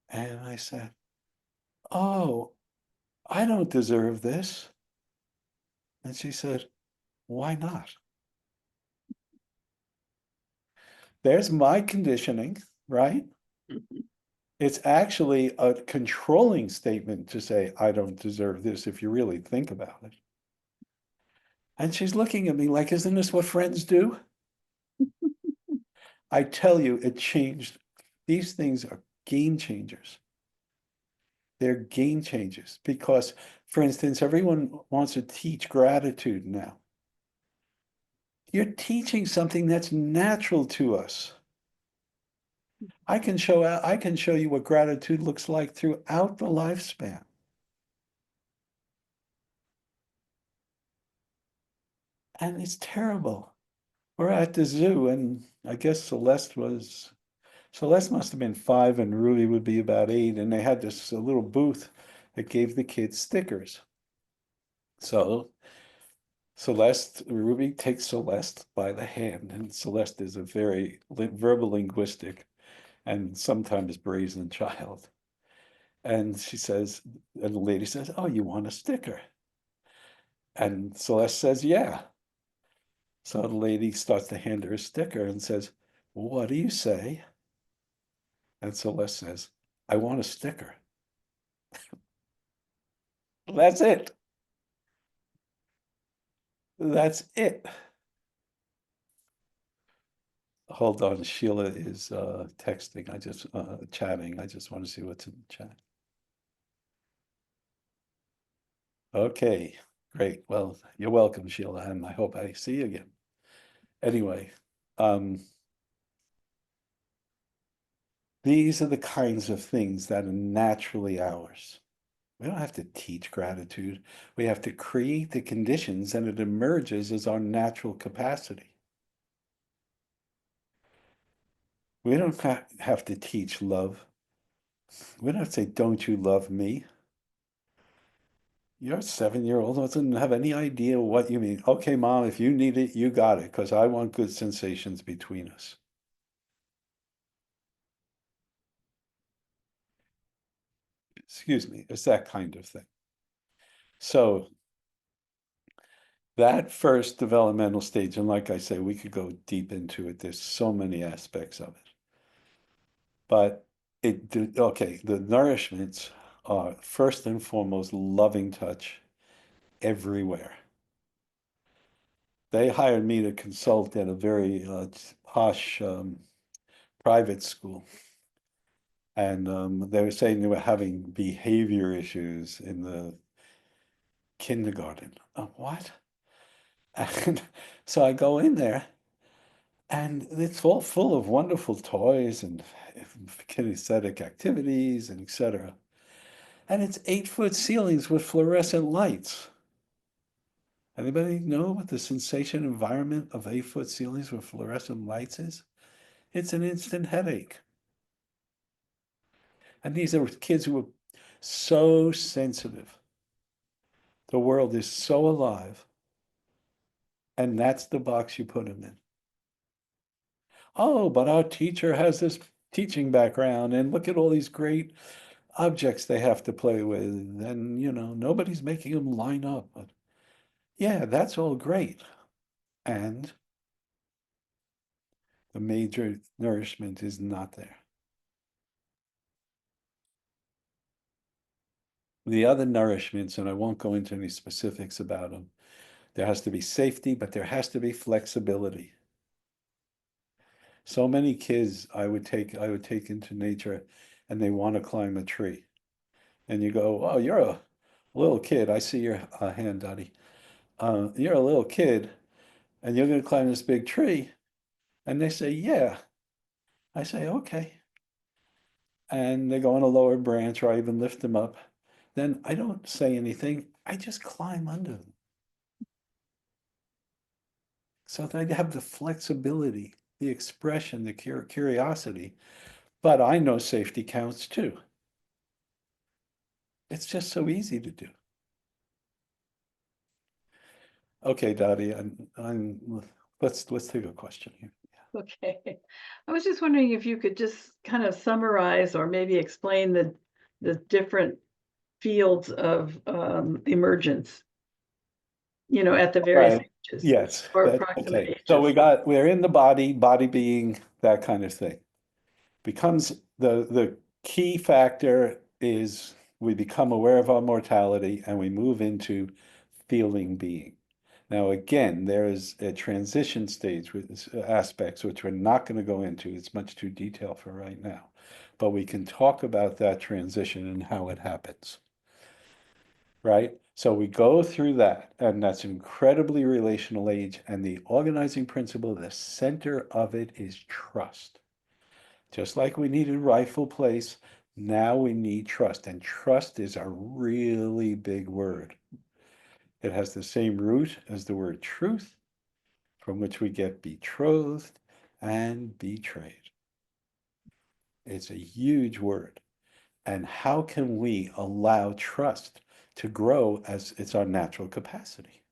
And I said, oh, I don't deserve this. And she said, why not? There's my conditioning, right? It's actually a controlling statement to say, I don't deserve this, if you really think about it. And she's looking at me like, isn't this what friends do? I tell you, it changed. These things are game changers. They're game changers because, for instance, everyone wants to teach gratitude now. You're teaching something that's natural to us. I can show you what gratitude looks like throughout the lifespan. And it's terrible. We're at the zoo, and I guess Celeste must have been 5 and Ruby would be about 8, and they had this little booth that gave the kids stickers. So Ruby takes Celeste by the hand, and Celeste is a very verbal linguistic and sometimes brazen child. And the lady says, oh, you want a sticker? And Celeste says, yeah. So the lady starts to hand her a sticker and says, what do you say? And Celeste says, I want a sticker. That's it. That's it. hold on, Sheila is texting. I just chatting. I just want to see what's in the chat. Okay, great. Well, you're welcome, Sheila, and I hope I see you again. Anyway, these are the kinds of things that are naturally ours. We don't have to teach gratitude. We have to create the conditions, and it emerges as our natural capacity. We don't have to teach love. We don't have to say, don't you love me? Your 7-year-old doesn't have any idea what you mean. Okay, Mom, if you need it, you got it, because I want good sensations between us. Excuse me, it's that kind of thing. So that first developmental stage, and like I say, we could go deep into it. There's so many aspects of it. But okay, the nourishments are first and foremost loving touch everywhere. They hired me to consult at a very posh private school. And they were saying they were having behavior issues in the kindergarten. What? And so I go in there, and it's all full of wonderful toys and kinesthetic activities and etc. And it's 8-foot ceilings with fluorescent lights. Anybody know what the sensation environment of 8-foot ceilings with fluorescent lights is? It's an instant headache. And these are kids who are so sensitive. The world is so alive. And that's the box you put them in. Oh, but our teacher has this teaching background, and look at all these great objects they have to play with. And, nobody's making them line up. But yeah, that's all great. And the major nourishment is not there. The other nourishments, and I won't go into any specifics about them, there has to be safety, but there has to be flexibility. So many kids I would take into nature, and they want to climb a tree. And you go, oh, you're a little kid. I see your hand, Dottie. You're a little kid, and you're going to climb this big tree. And they say, yeah. I say, okay. And they go on a lower branch, or I even lift them up. Then I don't say anything. I just climb under them. So that I have the flexibility, the expression, the curiosity. But I know safety counts too. It's just so easy to do. Okay, Dottie, let's take a question here. Okay. I was just wondering if you could just kind of summarize or maybe explain the different fields of emergence, at the various Right. ages Yes. or approximate Okay. ages. So we're in the body being that kind of thing. Becomes the key factor is we become aware of our mortality and we move into feeling being. Now, again, there is a transition stage with aspects which we're not going to go into. It's much too detailed for right now. But we can talk about that transition and how it happens. Right? So we go through that, and that's incredibly relational age. And the organizing principle, the center of it is trust. Just like we needed rightful place, now we need trust. And trust is a really big word. It has the same root as the word truth, from which we get betrothed and betrayed. It's a huge word. And how can we allow trust to grow as it's our natural capacity?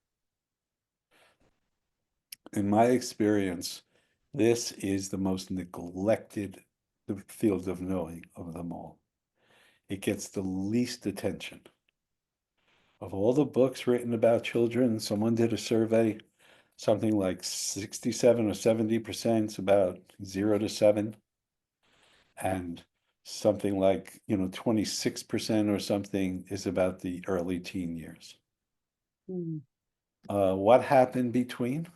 In my experience, this is the most neglected field of knowing of them all. It gets the least attention. Of all the books written about children, someone did a survey, something like 67 or 70% about 0 to 7, and something like 26% or something is about the early teen years. What happened between?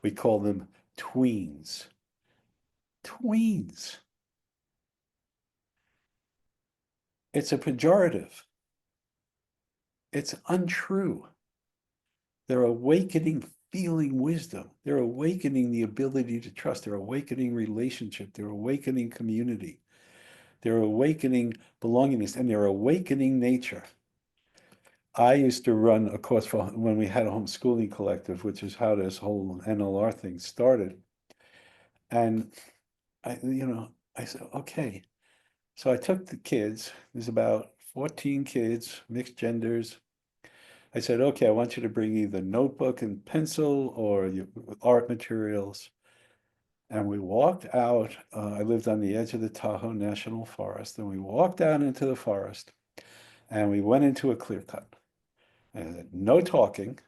We call them tweens. Tweens. It's a pejorative. It's untrue. They're awakening feeling wisdom. They're awakening the ability to trust. They're awakening relationship. They're awakening community. They're awakening belongingness, and they're awakening nature. I used to run a course for when we had a homeschooling collective, which is how this whole NLR thing started. And I said, okay. So I took the kids, there's about 14 kids, mixed genders. I said, okay, I want you to bring either notebook and pencil or your art materials. And we walked out. I lived on the edge of the Tahoe National Forest, and we walked out into the forest, and we went into a clear cut. And no talking.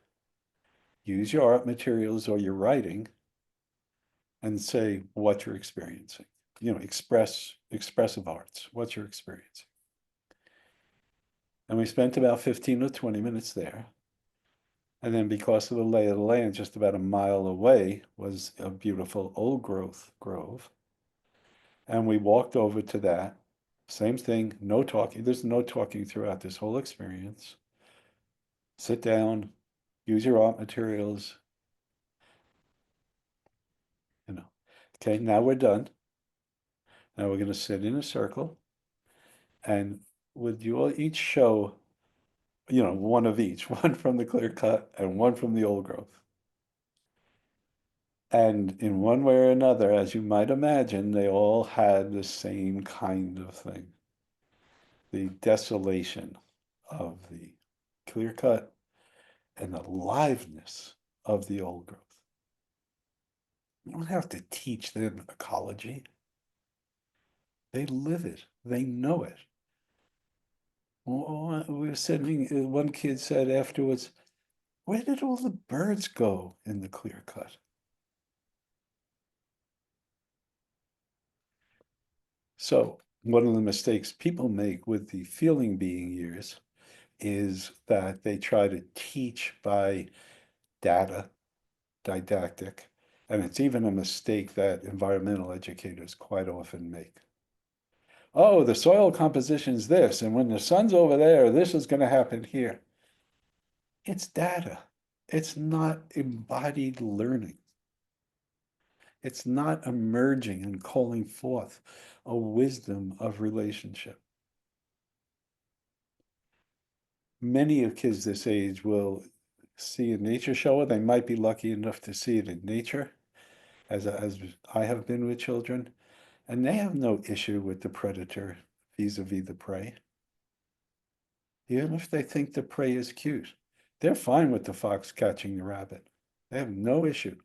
Use your art materials or your writing, and say what you're experiencing. Expressive arts. What you're experiencing. And we spent about 15 or 20 minutes there. And then because of the lay of the land, just about a mile away was a beautiful old growth grove. And we walked over to that. Same thing, no talking. There's no talking throughout this whole experience. Sit down, use your art materials. Okay, now we're done. Now we're going to sit in a circle. And would you all each show, one of each, one from the clear cut and one from the old growth. And in one way or another, as you might imagine, they all had the same kind of thing. The desolation of the clear cut and the aliveness of the old growth. You don't have to teach them ecology. They live it. They know it. We were sitting, one kid said afterwards, where did all the birds go in the clear cut? So one of the mistakes people make with the feeling being years is that they try to teach by data, didactic, and it's even a mistake that environmental educators quite often make. Oh, the soil composition is this, and when the sun's over there, this is going to happen here. It's data. It's not embodied learning. It's not emerging and calling forth a wisdom of relationship. Many of kids this age will see a nature show. They might be lucky enough to see it in nature, as I have been with children, and they have no issue with the predator vis-a-vis the prey. Even if they think the prey is cute, they're fine with the fox catching the rabbit. They have no issue,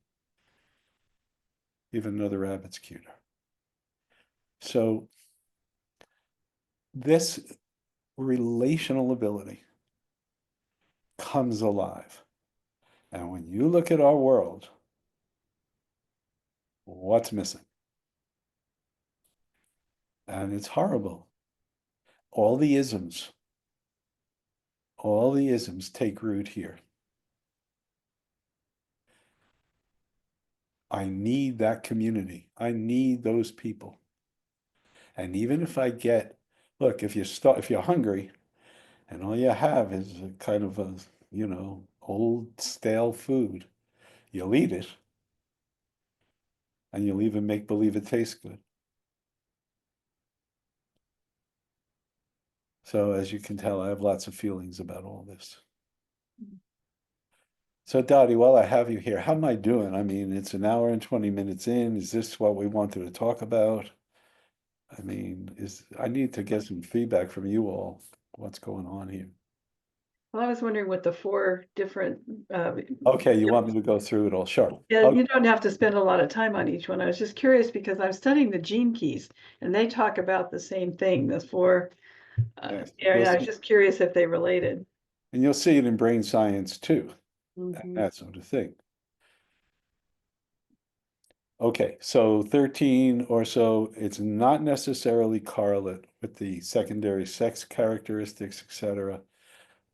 even though the rabbit's cuter. So this relational ability comes alive. And when you look at our world, what's missing? And it's horrible. All the isms take root here. I need that community. I need those people. And even if I get, look, if you're hungry and all you have is a kind of a, old stale food, you'll eat it and you'll even make believe it tastes good. So as you can tell, I have lots of feelings about all this. So Dottie, while I have you here, how am I doing? I mean, it's an hour and 20 minutes in. Is this what we wanted to talk about? I mean, I need to get some feedback from you all. What's going on here? Well, I was wondering what the 4 different. Okay, you want me to go through it all? Sure. Yeah, Okay. you don't have to spend a lot of time on each one. I was just curious because I'm studying the gene keys and they talk about the same thing, the 4 Yes. area. I was just curious if they related. And you'll see it in brain science too, Mhm. that sort of thing. Okay, so 13 or so, it's not necessarily correlate with the secondary sex characteristics, etc.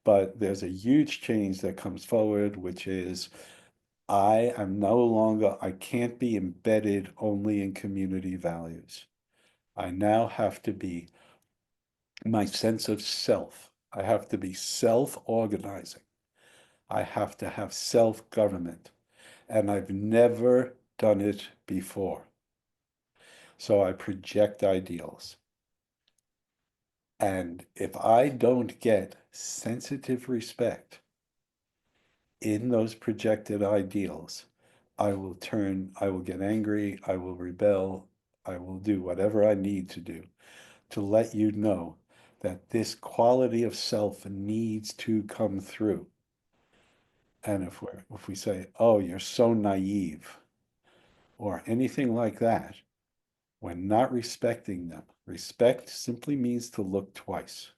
But there's a huge change that comes forward, which is I can't be embedded only in community values. I now have to be my sense of self. I have to be self-organizing. I have to have self-government. And I've never done it before. So I project ideals. And if I don't get sensitive respect in those projected ideals, I will get angry, I will rebel, I will do whatever I need to do to let you know that this quality of self needs to come through. And if we say, oh, you're so naive, or anything like that, we're not respecting them. Respect simply means to look twice.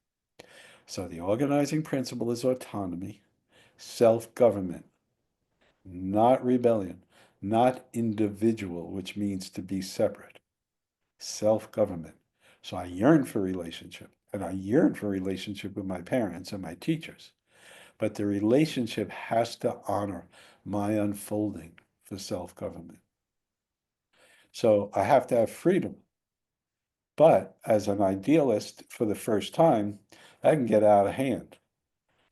So the organizing principle is autonomy, self-government, not rebellion, not individual, which means to be separate, self-government. So I yearn for relationship, and I yearn for relationship with my parents and my teachers. But the relationship has to honor my unfolding for self-government. So I have to have freedom. But as an idealist for the first time, that can get out of hand.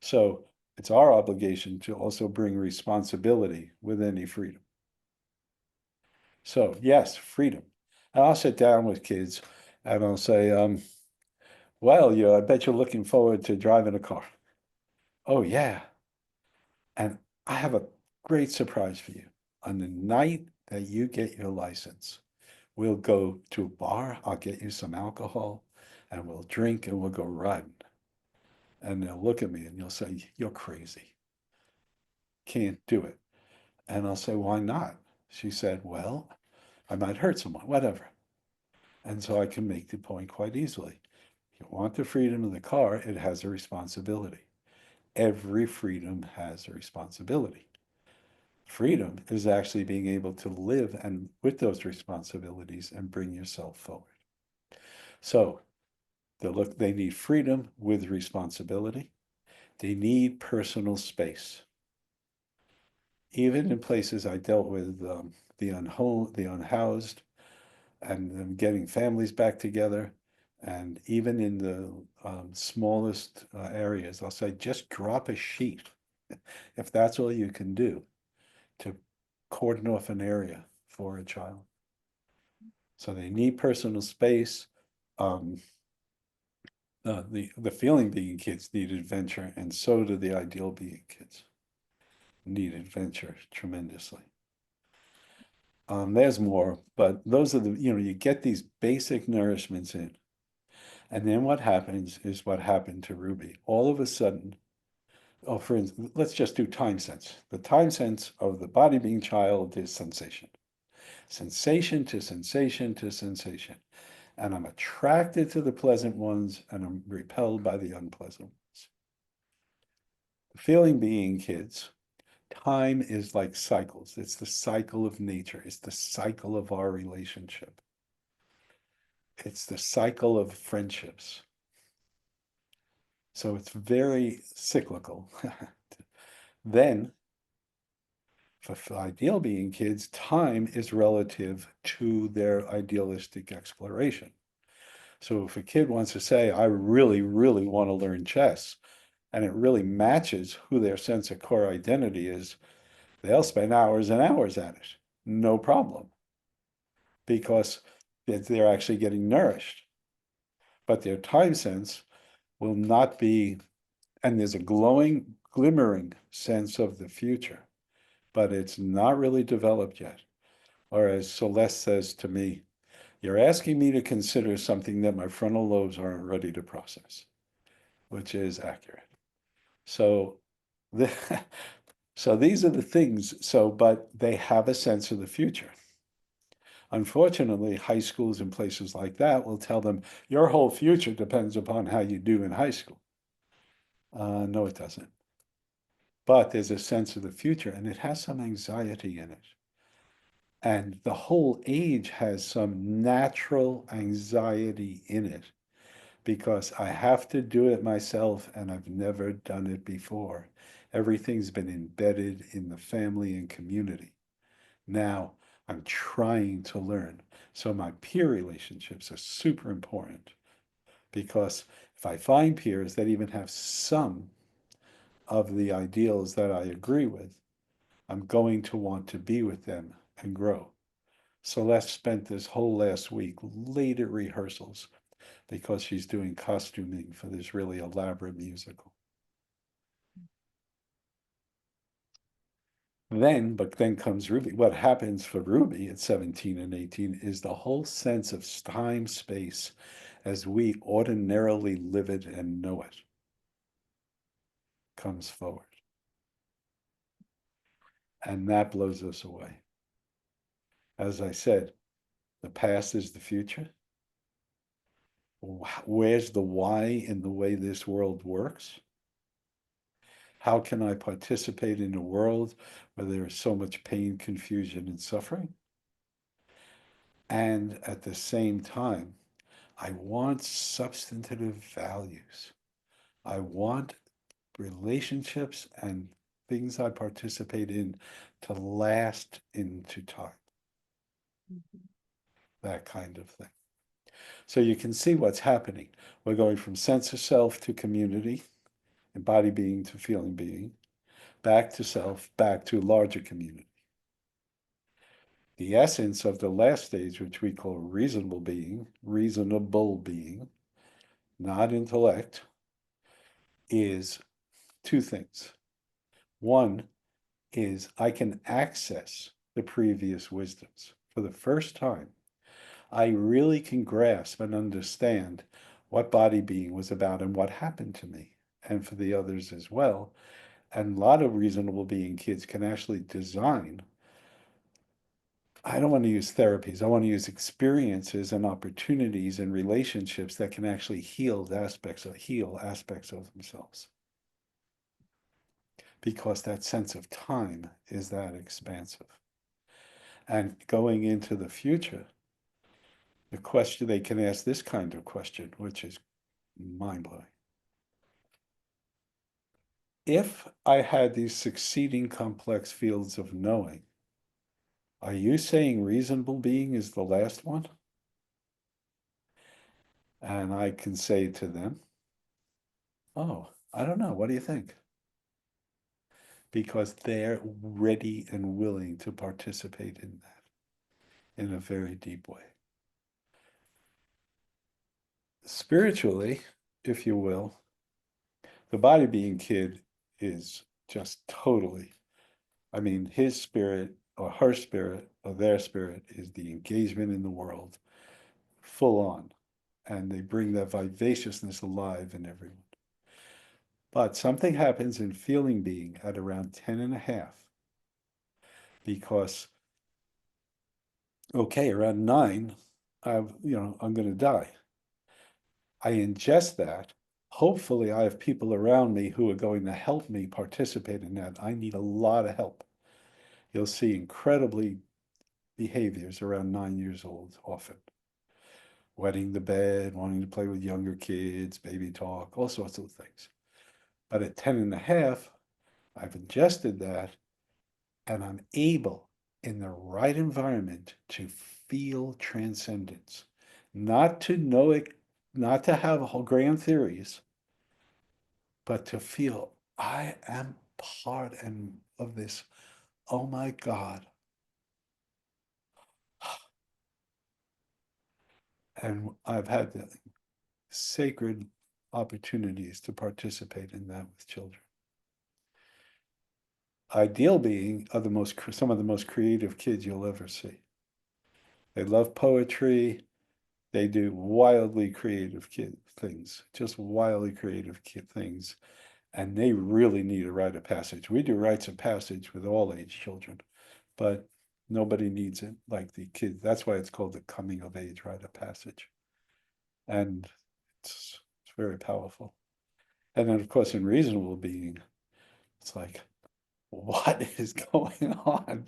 So it's our obligation to also bring responsibility with any freedom. So yes, freedom. And I'll sit down with kids and I'll say, well, I bet you're looking forward to driving a car. Oh yeah. And I have a great surprise for you. On the night that you get your license, we'll go to a bar, I'll get you some alcohol, and we'll drink and we'll go riding. And they'll look at me and you'll say, you're crazy. Can't do it. And I'll say, why not? She said, well, I might hurt someone, whatever. And so I can make the point quite easily. If you want the freedom of the car, it has a responsibility. Every freedom has a responsibility. Freedom is actually being able to live and with those responsibilities and bring yourself forward. So they need freedom with responsibility. They need personal space. Even in places I dealt with the unhoused, and them getting families back together, and even in the smallest areas, I'll say just drop a sheet if that's all you can do to cordon off an area for a child. So they need personal space. The feeling being kids need adventure, and so do the ideal being kids need adventure tremendously. There's more, but those are you get these basic nourishments in. And then what happens is what happened to Ruby. All of a sudden, oh, for instance, let's just do time sense. The time sense of the body being child is sensation. Sensation to sensation to sensation. And I'm attracted to the pleasant ones and I'm repelled by the unpleasant ones. The feeling being kids, time is like cycles. It's the cycle of nature. It's the cycle of our relationship. It's the cycle of friendships. So it's very cyclical. Then, for ideal being kids, time is relative to their idealistic exploration. So if a kid wants to say, I really, really want to learn chess, and it really matches who their sense of core identity is, they'll spend hours and hours at it. No problem. Because they're actually getting nourished. But their time sense will not be, and there's a glowing, glimmering sense of the future, but it's not really developed yet. Or as Celeste says to me, you're asking me to consider something that my frontal lobes aren't ready to process, which is accurate. So, so these are the things, but they have a sense of the future. Unfortunately, high schools and places like that will tell them, your whole future depends upon how you do in high school. No, it doesn't. But there's a sense of the future, and it has some anxiety in it. And the whole age has some natural anxiety in it because I have to do it myself and I've never done it before. Everything's been embedded in the family and community. Now I'm trying to learn. So my peer relationships are super important, because if I find peers that even have some of the ideals that I agree with, I'm going to want to be with them and grow. Celeste spent this whole last week late at rehearsals because she's doing costuming for this really elaborate musical. But then comes Ruby. What happens for Ruby at 17 and 18 is the whole sense of time, space, as we ordinarily live it and know it, comes forward. And that blows us away. As I said, the past is the future. Where's the why in the way this world works? How can I participate in a world where there is so much pain, confusion, and suffering? And at the same time, I want substantive values. I want relationships and things I participate in to last into time. That kind of thing. So you can see what's happening. We're going from sense of self to community, embodied being to feeling being, back to self, back to larger community. The essence of the last stage, which we call reasonable being, not intellect, is two things. One is I can access the previous wisdoms. For the first time, I really can grasp and understand what body being was about and what happened to me, and for the others as well. And a lot of reasonable being kids can actually design. I don't want to use therapies. I want to use experiences and opportunities and relationships that can actually heal aspects of themselves. Because that sense of time is that expansive. And going into the future, the question they can ask this kind of question, which is mind-blowing. If I had these succeeding complex fields of knowing, are you saying reasonable being is the last one? And I can say to them, oh, I don't know. What do you think? Because they're ready and willing to participate in that in a very deep way. Spiritually, if you will, the body being kid is just totally, I mean, his spirit or her spirit or their spirit is the engagement in the world, full on. And they bring that vivaciousness alive in everyone. But something happens in feeling being at around 10 and a half, because, okay, around 9, I'm going to die. I ingest that. Hopefully I have people around me who are going to help me participate in that. I need a lot of help. You'll see incredibly behaviors around 9 years old often. Wetting the bed, wanting to play with younger kids, baby talk, all sorts of things. But at 10 and a half, I've ingested that, and I'm able, in the right environment, to feel transcendence. Not to know it, not to have whole grand theories, but to feel I am part of this. Oh my God. And I've had the sacred opportunities to participate in that with children. Ideal being are some of the most creative kids you'll ever see. They love poetry. They do wildly creative things, just wildly creative things. And they really need a rite of passage. We do rites of passage with all age children, but nobody needs it like the kids. That's why it's called the coming of age rite of passage. And it's very powerful. And then, of course, in reasonable being, it's like, what is going on?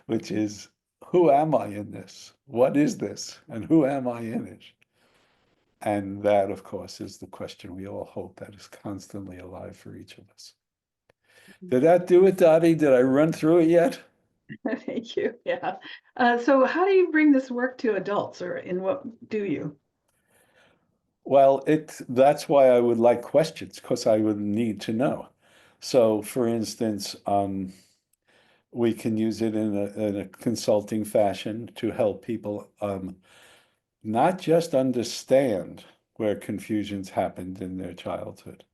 Which is, who am I in this? What is this? And who am I in it? And that, of course, is the question we all hope that is constantly alive for each of us. Did that do it, Dottie? Did I run through it yet? Thank you. Yeah. So how do you bring this work to adults, or in what do you? Well, that's why I would like questions, because I would need to know. So, for instance, we can use it in a consulting fashion to help people not just understand where confusions happened in their childhood,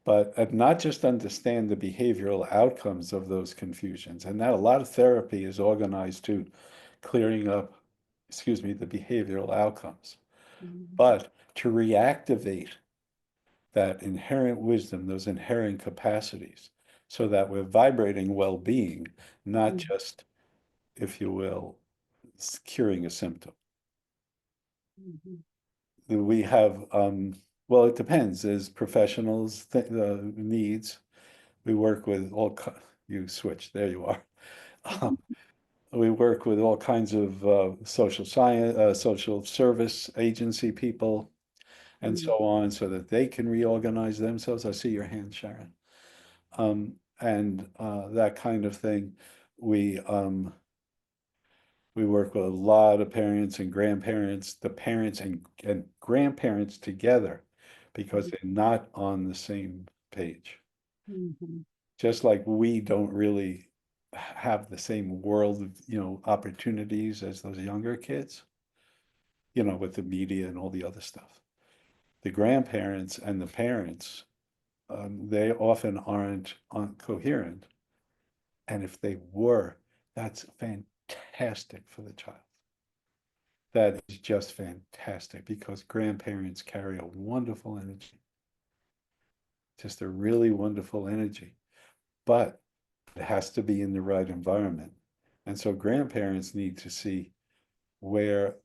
but not just understand the behavioral outcomes of those confusions. And that a lot of therapy is organized to clearing up, excuse me, the behavioral outcomes, but to reactivate that inherent wisdom, those inherent capacities, so that we're vibrating well-being, not just, if you will, curing a symptom. We have, well, it depends. As professionals, needs, we work with you switch, there you are. We work with all kinds of social science, social service agency people, and so on, so that they can reorganize themselves. I see your hand, Sharon. And that kind of thing. We work with a lot of parents and grandparents, the parents and grandparents together, because they're not on the same page. Just like we don't really have the same world of, opportunities as those younger kids, with the media and all the other stuff. The grandparents and the parents, they often aren't coherent. And if they were, that's fantastic for the child. That is just fantastic, because grandparents carry a wonderful energy, just a really wonderful energy, but it has to be in the right environment. And so grandparents need to see where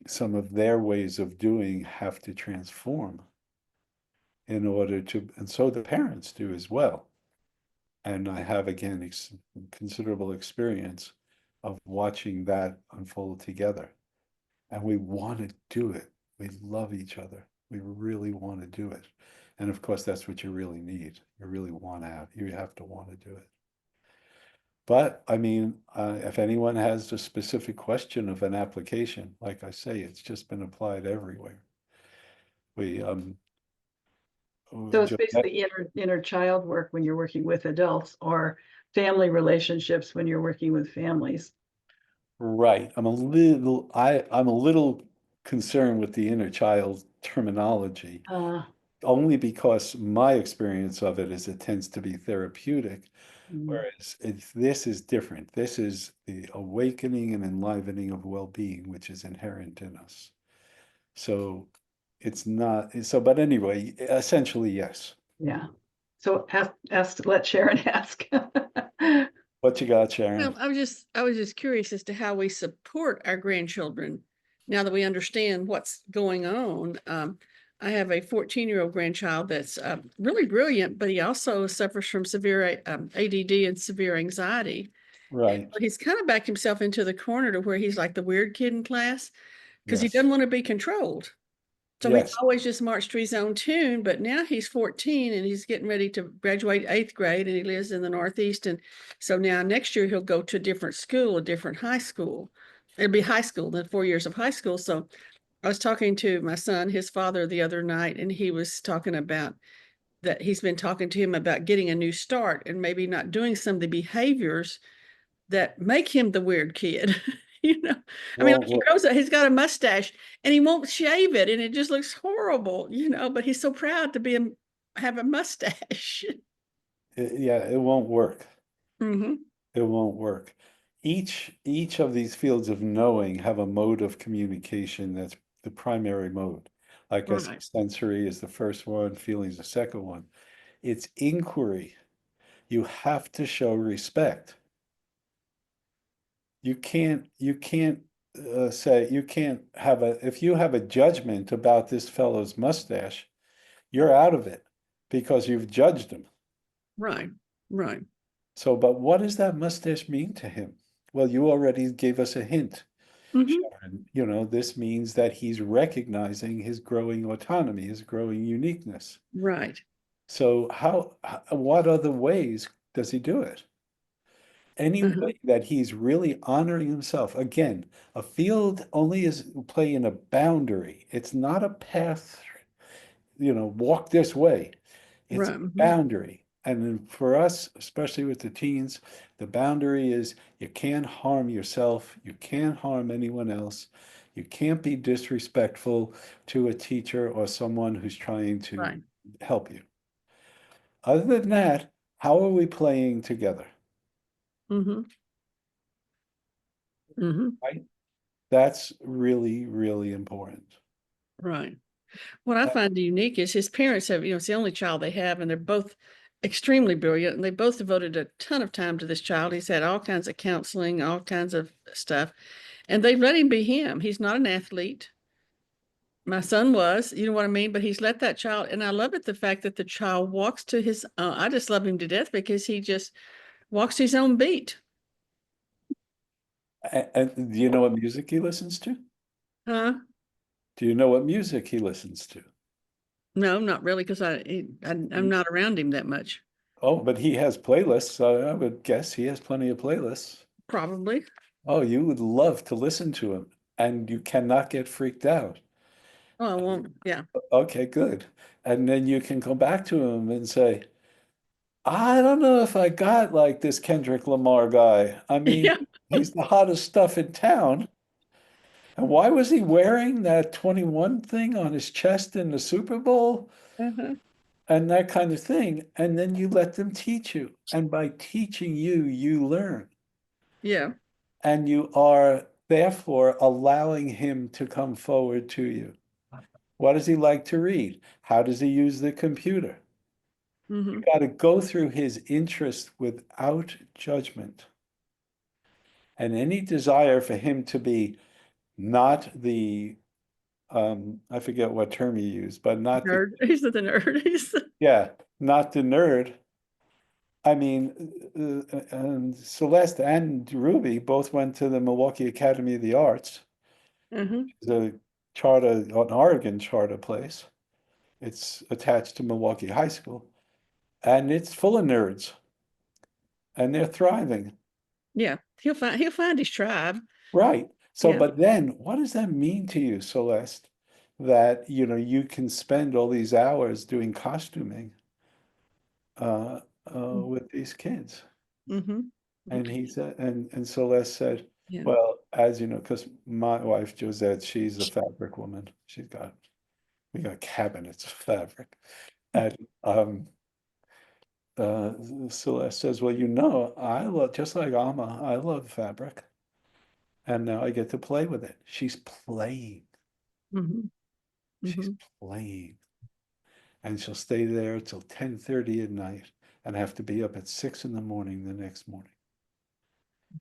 some of their ways of doing have to transform in order to, and so the parents do as well. And I have, again, considerable experience of watching that unfold together. And we want to do it. We love each other. We really want to do it. And of course, that's what you really need. You really want to you have to want to do it. But I mean, if anyone has a specific question of an application, like I say, it's just been applied everywhere. We, So it's basically inner child work when you're working with adults, or family relationships when you're working with families. right. I'm a little concerned with the inner child terminology, only because my experience of it is it tends to be therapeutic, whereas this is different. This is the awakening and enlivening of well-being, which is inherent in us. So it's not, so, but anyway, essentially, yes. Yeah. So let Sharon ask. What you got, Sharon? Well, I was just curious as to how we support our grandchildren now that we understand what's going on. I have a 14-year-old grandchild that's really brilliant, but he also suffers from severe ADD and severe anxiety. Right. He's kind of backed himself into the corner to where he's like the weird kid in class because he Yes. doesn't want to be controlled. So Yes. he's always just marched to his own tune, but now he's 14 and he's getting ready to graduate 8th grade, and he lives in the Northeast. And so now next year he'll go to a different school, a different high school. It'll be high school, then 4 years of high school. So I was talking to my son, his father, the other night, and he was talking about that he's been talking to him about getting a new start and maybe not doing some of the behaviors that make him the weird kid. I mean, like he grows up, he's got a mustache and he won't shave it, and it just looks horrible, but he's so proud to have a mustache. Yeah, it won't work. Mm-hmm. It won't work. Each of these fields of knowing have a mode of communication that's the primary mode. Like I said, sensory is the first one, feeling is the second one. It's inquiry. You have to show respect. You can't say, you can't have if you have a judgment about this fellow's mustache, you're out of it because you've judged him. Right. So, but what does that mustache mean to him? Well, you already gave us a hint, Sharon. This means that he's recognizing his growing autonomy, his growing uniqueness. Right. So what other ways does he do it? Any Uh-huh. way that he's really honoring himself. Again, a field only is play in a boundary. It's not a path, walk this way. It's a Right. Mhm. boundary. And then for us, especially with the teens, the boundary is you can't harm yourself, you can't harm anyone else, you can't be disrespectful to a teacher or someone who's trying to Right. help you. Other than that, how are we playing together? Mm-hmm. Mm-hmm. Right? That's really, really important. Right. What I find unique is his parents have, it's the only child they have, and they're both extremely brilliant, and they both devoted a ton of time to this child. He's had all kinds of counseling, all kinds of stuff, and they've let him be him. He's not an athlete. My son was, you know what I mean? But he's let that child, and I love it, the fact that the child walks to his, I just love him to death because he just walks his own beat. And do you know what music he listens to? Huh? Do you know what music he listens to? No, not really, because I'm not around him that much. Oh, but he has playlists, so I would guess he has plenty of playlists. Probably. Oh, you would love to listen to him, and you cannot get freaked out. Oh, I won't. Yeah. Okay, good. And then you can come back to him and say, I don't know if I got like this Kendrick Lamar guy. I mean, Yeah. he's the hottest stuff in town. And why was he wearing that 21 thing on his chest in the Super Bowl? Uh-huh. And that kind of thing. And then you let them teach you. And by teaching you, you learn. Yeah. And you are therefore allowing him to come forward to you. What does he like to read? How does he use the computer? You Mm-hmm. got to go through his interest without judgment. And any desire for him to be not the, I forget what term you used, but not the, Nerd. He's the nerd. yeah, not the nerd. I mean, and Celeste and Ruby both went to the Milwaukee Academy of the Arts, Uh-huh. the charter, an Oregon charter place. It's attached to Milwaukee High School, and it's full of nerds, and they're thriving. Yeah. He'll find his tribe. Right. So, Yeah. but then what does that mean to you, Celeste? That, you can spend all these hours doing costuming uh, with these kids. Mm-hmm. And he said, and Celeste said, Yeah. well, as you know, because my wife Josette, she's a fabric woman. We got cabinets of fabric. And Celeste says, well, I love, just like Alma, I love fabric. And now I get to play with it. She's playing. Mm-hmm. She's Mm-hmm. playing. And she'll stay there till 10:30 at night and have to be up at 6 in the morning the next morning.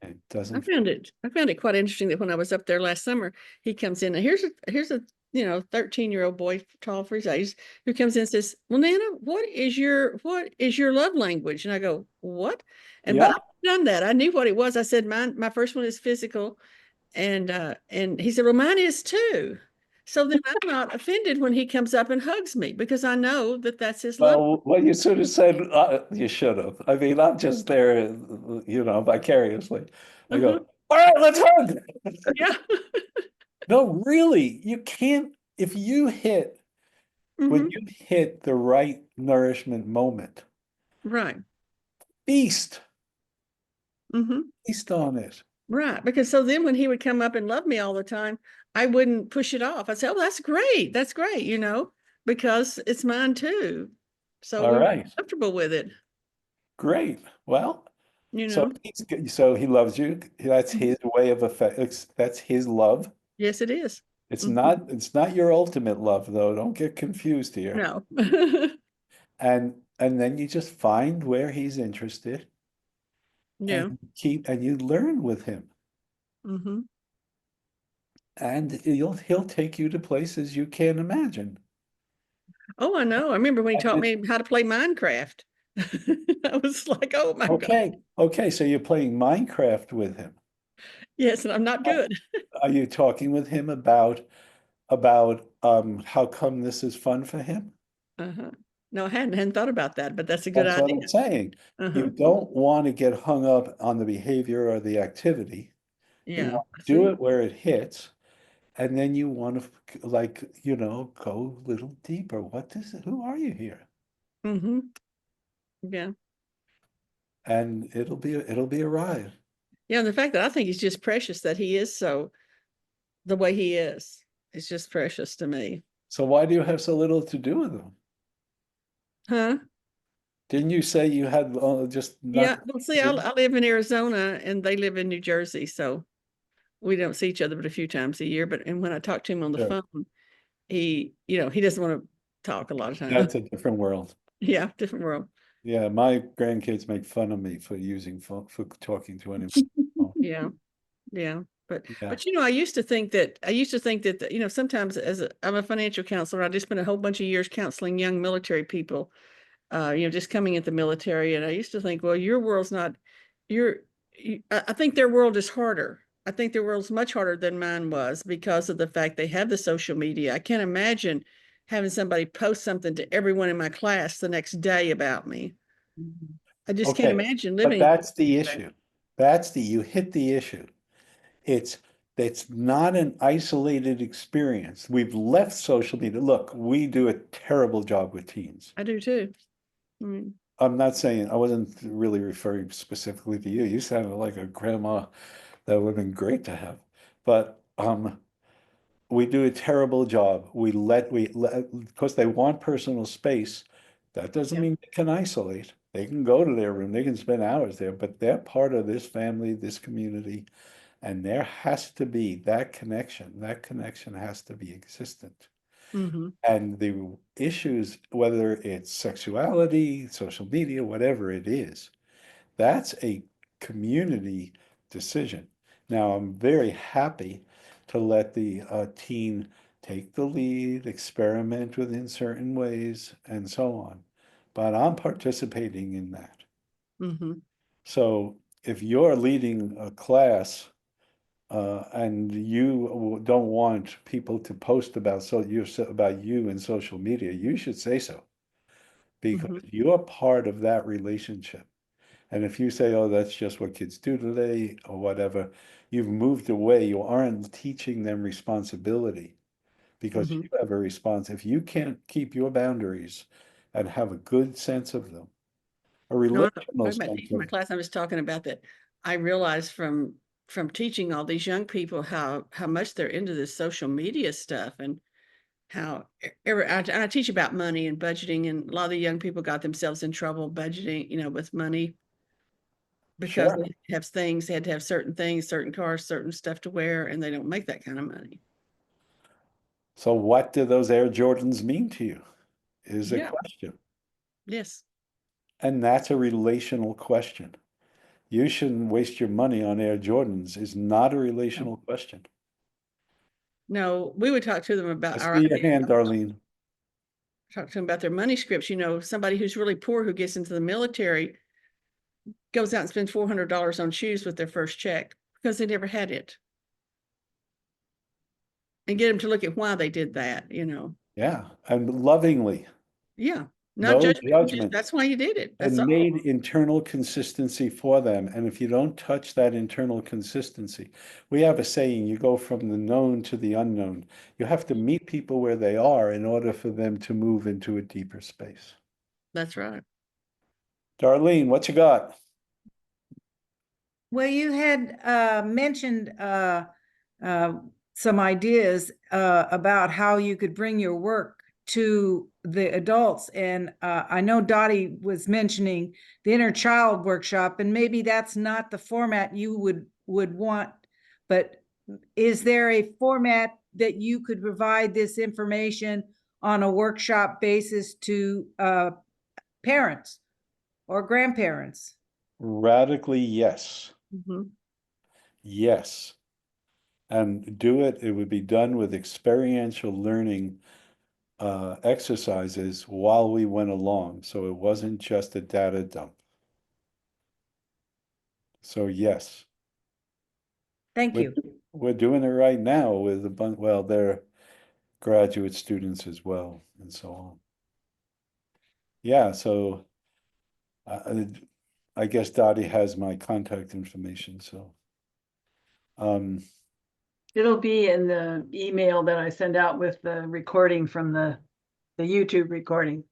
And it doesn't. I found it quite interesting that when I was up there last summer, he comes in and here's a 13-year-old boy, tall for his age, who comes in and says, well, Nana, what is your love language? And I go, what? But Yeah. I've done that. I knew what it was. I said, my first one is physical. And he said, well, mine is too. So then I'm not offended when he comes up and hugs me because I know that that's his love. Well, what you sort of said, you should have. I mean, I'm just there, vicariously. I Uh-huh. go, all right, let's hug. Yeah. No, really, you can't, if you hit, when Hmm. you hit the right nourishment moment, Right. feast, Hmm. feast on it. Right. Because so then when he would come up and love me all the time, I wouldn't push it off. I'd say, oh, that's great. That's great, because it's mine too. So All we were right, comfortable with it, great. Well, you so know. so he loves you. That's Mhm. his way of affect. That's his love. Yes, it is. It's Mhm. not, it's not your ultimate love, though. Don't get confused here. No. And then you just find where he's interested Yeah. and you learn with him. Hmm. And he'll take you to places you can't imagine. Oh, I know. I remember when he And taught me how to play Minecraft. I was like, oh my God. okay, so you're playing Minecraft with him. Yes, and I'm not Are good. are you talking with him about how come this is fun for him? Uh-huh. No, I hadn't thought about that, but that's a good That's what idea. I'm saying. You Uh-huh. don't want to get hung up on the behavior or the activity. You Yeah, want I to do see. it where it hits, and then you want to like, go a little deeper. Who are you here? Mm-hmm. Yeah. And it'll be a ride. Yeah, and the fact that I think he's just precious that he is so the way he is. It's just precious to me. So why do you have so little to do with them? Huh? Didn't you say you had just Yeah. not? Well, see, I live in Arizona and they live in New Jersey, so we don't see each other but a few times a year. But and when I talk to him on the Sure. phone, he doesn't want to talk a lot of times. That's a different world. Yeah, different world. Yeah, my grandkids make fun of me for using phone, for talking to anyone. Yeah. Yeah. Yeah, But I used to think that sometimes I'm a financial counselor, I just spent a whole bunch of years counseling young military people, just coming at the military. And I used to think, well, your world's not your I think their world is harder. I think their world's much harder than mine was because of the fact they have the social media. I can't imagine having somebody post something to everyone in my class the next day about me. I just can't okay, imagine but living. that's the issue. You hit the issue. It's it's not an isolated experience. We've left social media. Look, we do a terrible job with teens. I do too. Mm. I'm not saying, I wasn't really referring specifically to you. You sounded like a grandma that would have been great to have. But we do a terrible job. Because they want personal space. That doesn't Yeah. mean they can isolate. They can go to their room, they can spend hours there, but they're part of this family, this community, and there has to be that connection. That connection has to be existent. Mm-hmm. And the issues, whether it's sexuality, social media, whatever it is, that's a community decision. Now, I'm very happy to let the teen take the lead, experiment within certain ways, and so on. But I'm participating in that. Mm-hmm. So if you're leading a class and you don't want people to post about you in social media, you should say so because Mm-hmm. you're part of that relationship. And if you say, oh, that's just what kids do today or whatever, you've moved away. You aren't teaching them responsibility because Mm-hmm. you have a response. If you can't keep your boundaries and have a good sense of them, a No, I'm not relational talking about sense teaching my of, class. I'm just talking about that. I realized from teaching all these young people how much they're into this social media stuff and how I teach about money and budgeting, and a lot of the young people got themselves in trouble budgeting, with money because sure. they have things, they had to have certain things, certain cars, certain stuff to wear, and they don't make that kind of money. So what do those Air Jordans mean to you is a Yeah. question. Yes. And that's a relational question. You shouldn't waste your money on Air Jordans is not a No. relational question. No, we would talk to them I about our see your idea. hand, Darlene. Talk to them about their money scripts. Somebody who's really poor who gets into the military goes out and spends $400 on shoes with their first check because they never had it. And get them to look at why they did that. Yeah, and lovingly, Yeah. Not no judgment, just judgment, that's why you did it. That's and all. made internal consistency for them. And if you don't touch that internal consistency, we have a saying, you go from the known to the unknown. You have to meet people where they are in order for them to move into a deeper space. That's right. Darlene, what you got? Well, you had mentioned some ideas about how you could bring your work to the adults. And I know Dottie was mentioning the inner child workshop, and maybe that's not the format you would want, but is there a format that you could provide this information on a workshop basis to parents or grandparents? Radically, yes. Mm-hmm. Yes. And it would be done with experiential learning exercises while we went along. So it wasn't just a data dump. So yes, Thank we're, you. we're doing it right now with a bunch, well, they're graduate students as well, and so on. yeah, so uh, I guess Dottie has my contact information, so. It'll be in the email that I send out with the recording from the YouTube recording.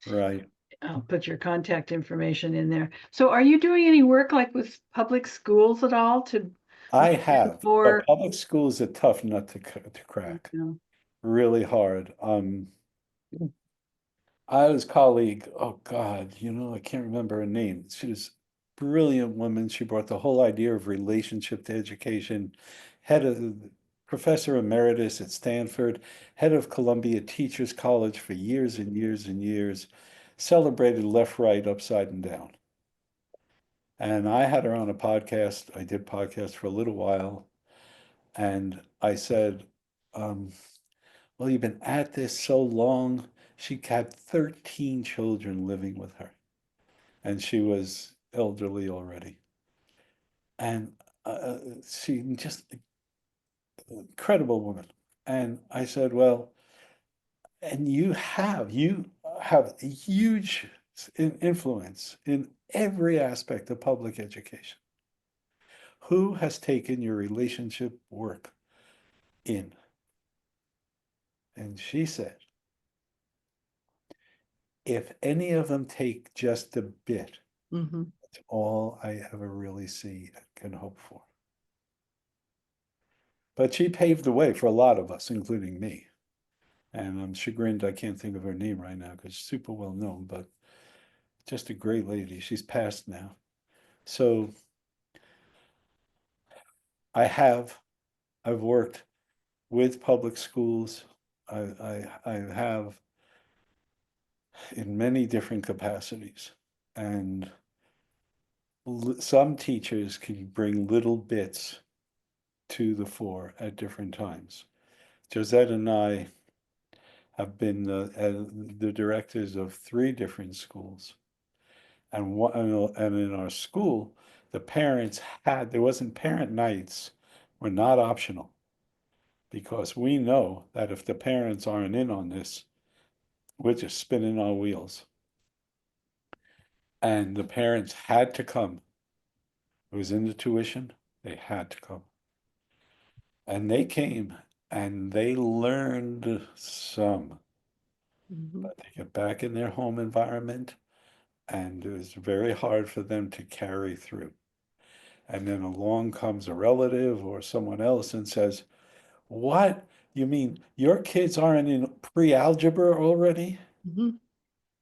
Right. I'll put your contact information in there. So are you doing any work like with public schools at all to? I have, For, but public school is a tough nut to crack, you know, really hard. I had his colleague, oh God, I can't remember her name. She was a brilliant woman. She brought the whole idea of relationship to education, head of professor emeritus at Stanford, head of Columbia Teachers College for years and years and years, celebrated left, right, upside and down. And I had her on a podcast. I did podcasts for a little while. And I said, um, well, you've been at this so long. She had 13 children living with her, and she was elderly already. And she just incredible woman. And I said, well, and you have a huge influence in every aspect of public education. Who has taken your relationship work in? And she said, if any of them take just a bit, Mm-hmm. that's all I ever really see and can hope for. But she paved the way for a lot of us, including me. And I'm chagrined I can't think of her name right now because she's super well known, but just a great lady. She's passed now. So I've worked with public schools. I have in many different capacities. And some teachers can bring little bits to the fore at different times. Josette and I have been the directors of 3 different schools. And in our school, there wasn't parent nights were not optional because we know that if the parents aren't in on this, we're just spinning our wheels. And the parents had to come. It was in the tuition, they had to come. And they came and they learned some, Mm-hmm. but they get back in their home environment and it was very hard for them to carry through. And then along comes a relative or someone else and says, what? You mean your kids aren't in pre-algebra already? Mm-hmm.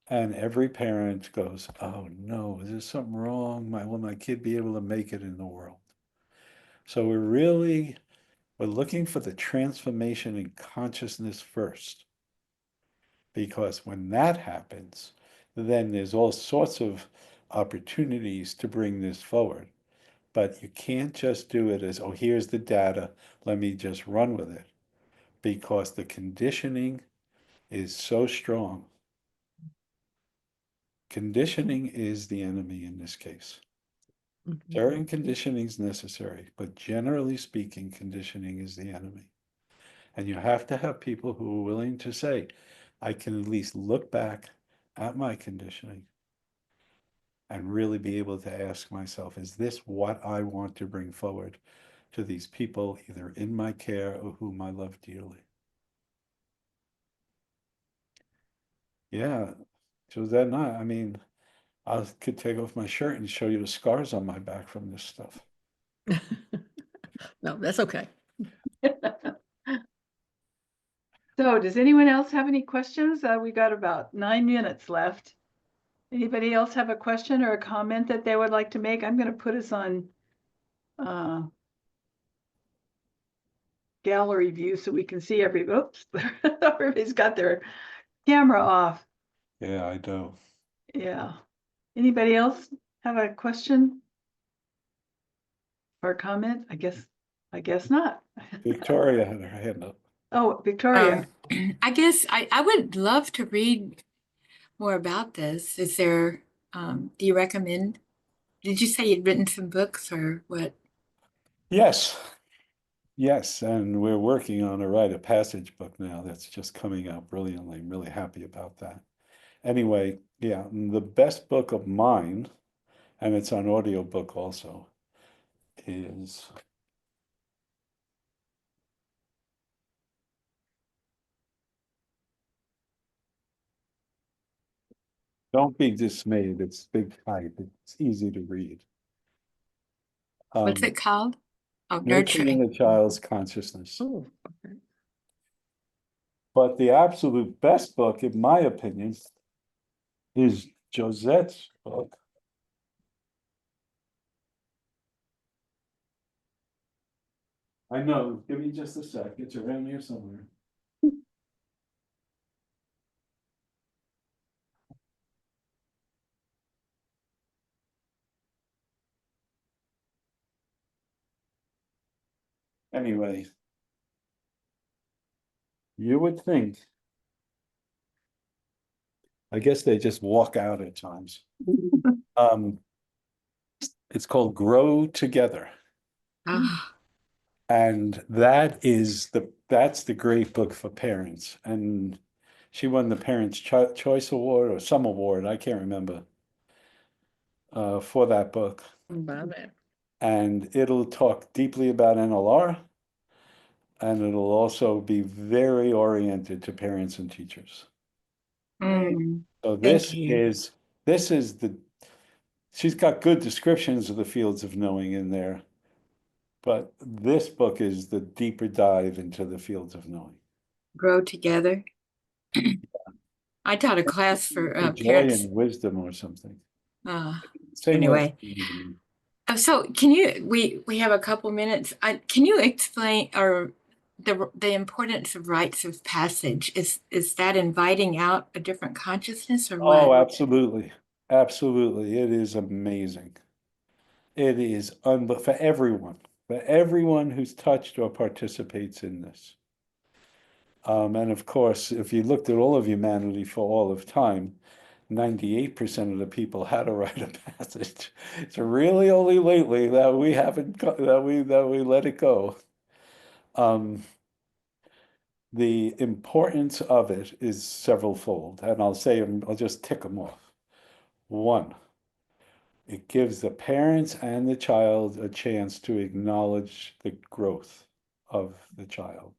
And every parent goes, oh no, is there something wrong? Will my kid be able to make it in the world? So we're looking for the transformation in consciousness first. Because when that happens, then there's all sorts of opportunities to bring this forward. But you can't just do it as, oh, here's the data, let me just run with it. Because the conditioning is so strong. Conditioning is the enemy in this case. Mm-hmm. Certain conditioning is necessary, but generally speaking, conditioning is the enemy. And you have to have people who are willing to say, I can at least look back at my conditioning and really be able to ask myself, is this what I want to bring forward to these people, either in my care or whom I love dearly? Yeah, so that night, I mean, I could take off my shirt and show you the scars on my back from this stuff. No, that's okay. So does anyone else have any questions? We got about 9 minutes left. Anybody else have a question or a comment that they would like to make? I'm going to put us on gallery view so we can see everybody's got their camera off. Yeah, I do. Yeah. Anybody else have a question or comment? I guess not. Victoria had her hand up. Oh, Victoria. I guess I would love to read more about this. Is there, do you recommend? Did you say you'd written some books or what? Yes, yes, and we're working on a rite of passage book now that's just coming out brilliantly. I'm really happy about that. Anyway, Yeah, and the best book of mine, and it's on audiobook also, is Don't Be Dismayed. It's big type. It's easy to read. What's Um, it called? Oh, Nurturing nurturing. a Child's Consciousness. Oh, okay. But the absolute best book, in my opinion, is Josette's book. I know, give me just a sec. It's around here somewhere. Anyway, you would think, I guess they just walk out at times. Um, it's called Grow Together. Oh, And that's the great book for parents. And she won the Parents' Choice Award or some award, I can't remember, for that book. Buy that. And it'll talk deeply about NLR, and it'll also be very oriented to parents and teachers. mm, So thank you. this is she's got good descriptions of the fields of knowing in there, but this book is the deeper dive into the fields of knowing. Grow together. I taught a class for The joy parents. and wisdom or something. Uh, Same way. anyway, so can you? We have a couple minutes. Can you explain or the importance of rites of passage? Is that inviting out a different consciousness or Oh, what? absolutely. Absolutely. It is amazing. It is for everyone who's touched or participates in this. And of course, if you looked at all of humanity for all of time, 98% of the people had a rite of passage. It's really only lately that we haven't that we let it go. The importance of it is severalfold, and I'll just tick them off. One, it gives the parents and the child a chance to acknowledge the growth of the child.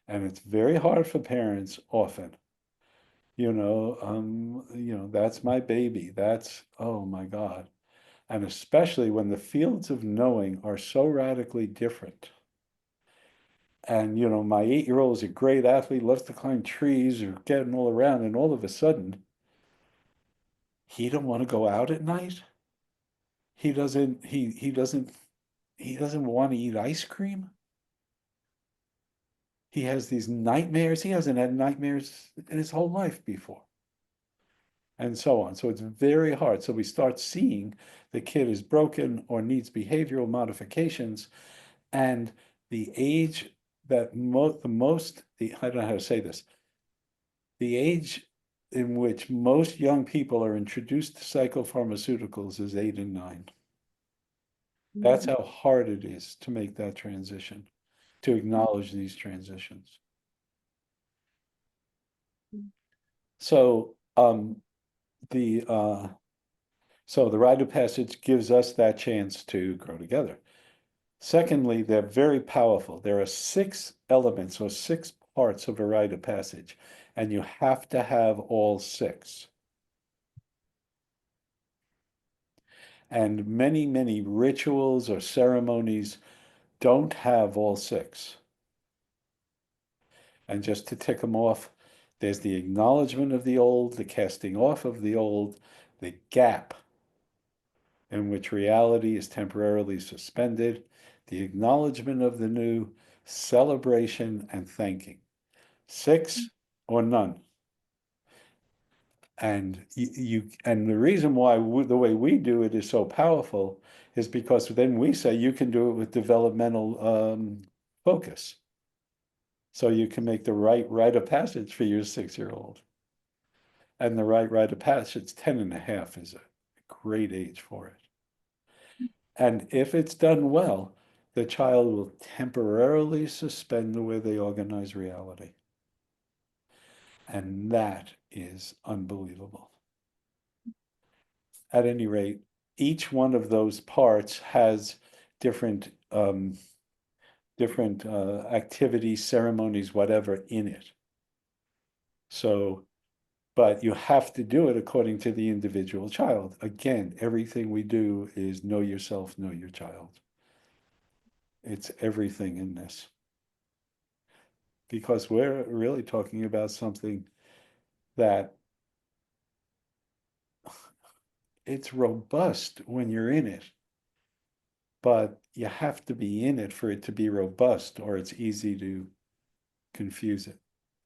And it's very hard for parents often. That's my baby. That's, oh my God. And especially when the fields of knowing are so radically different. And, my 8-year-old is a great athlete, loves to climb trees or getting all around. And all of a sudden, he don't want to go out at night. He doesn't want to eat ice cream. He has these nightmares. He hasn't had nightmares in his whole life before. And so on. So it's very hard. So we start seeing the kid is broken or needs behavioral modifications. And the age that I don't know how to say this, the age in which most young people are introduced to psychopharmaceuticals is 8 and 9. That's how hard it is to make that transition, to acknowledge these transitions. So the rite of passage gives us that chance to grow together. Secondly, they're very powerful. There are 6 elements or 6 parts of a rite of passage, and you have to have all 6. And many, many rituals or ceremonies don't have all 6. And just to tick them off, there's the acknowledgement of the old, the casting off of the old, the gap in which reality is temporarily suspended, the acknowledgement of the new, celebration, and thanking. 6 or none. And the reason why the way we do it is so powerful is because then we say you can do it with developmental focus. So you can make the right rite of passage for your 6-year-old. And the right rite of passage, 10 and a half, is a great age for it. And if it's done well, the child will temporarily suspend the way they organize reality. And that is unbelievable. at any rate, each one of those parts has different activities, ceremonies, whatever in it. So, but you have to do it according to the individual child. Again, everything we do is know yourself, know your child. It's everything in this. Because we're really talking about something that it's robust when you're in it, but you have to be in it for it to be robust, or it's easy to confuse it,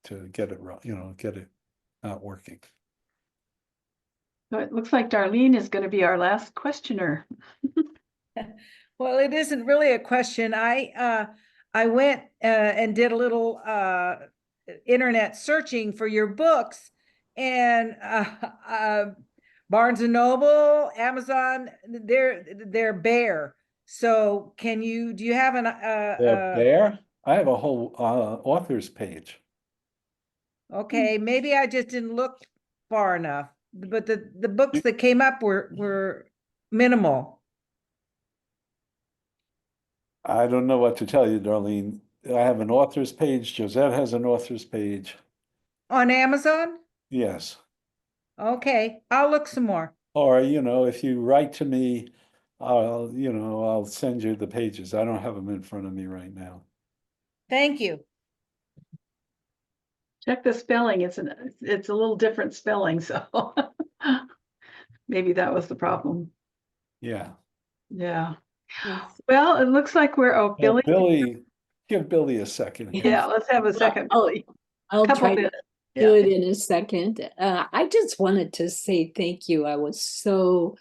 to get it wrong, get it not working. So it looks like Darlene is going to be our last questioner. Well, it isn't really a question. I went and did a little internet searching for your books, and Barnes and Noble, Amazon, they're bare. So do you have an They're there. I have a whole author's page. okay, maybe I just didn't look far enough, but the books that came up were minimal. I don't know what to tell you, Darlene. I have an author's page. Josette has an author's page. On Amazon? Yes. Okay, I'll look some more. Or, if you write to me, I'll send you the pages. I don't have them in front of me right now. Thank you. Check the spelling. It's a little different spelling, so maybe that was the problem. Yeah. Yeah. Yes. Well, it looks like we're, oh, Well, Billy. Billy, give Billy a second. Yeah, let's have a Well, second, I'll- Billy. I'll Couple try to minutes. do Yeah. it in a second. I just wanted to say thank you. I was so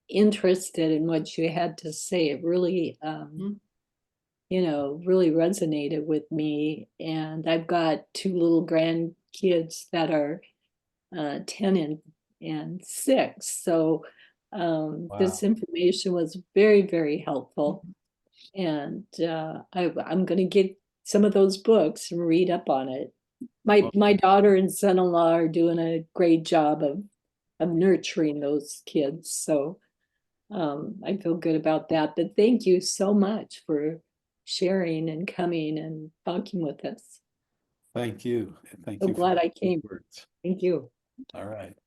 interested in what you had to say. It really, really resonated with me. And I've got two little grandkids that are 10 and 6. So this information was very, very helpful. And I'm going to get some of those books and read up on it. My daughter and son-in-law are doing a great job of nurturing those kids. So I feel good about that. But thank you so much for sharing and coming and talking with us. Thank you. Thank So you. glad for I came. words. Thank you. All right.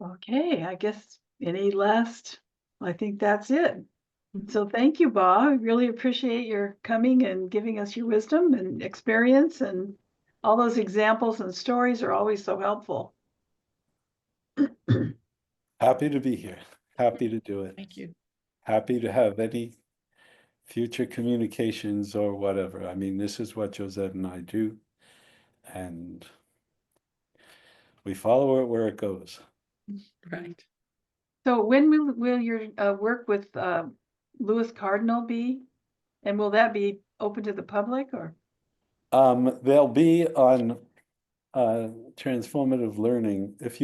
Okay, I guess I think that's it. So thank you, Bob. I really appreciate your coming and giving us your wisdom and experience, and all those examples and stories are always so helpful. Happy to be here. Happy to do it. Thank you. Happy to have any future communications or whatever. I mean, this is what Josette and I do, and we follow it where it goes. Right. So when will your work with Louis Cardinal be? And will that be open to the public or? They'll be on transformative learning. If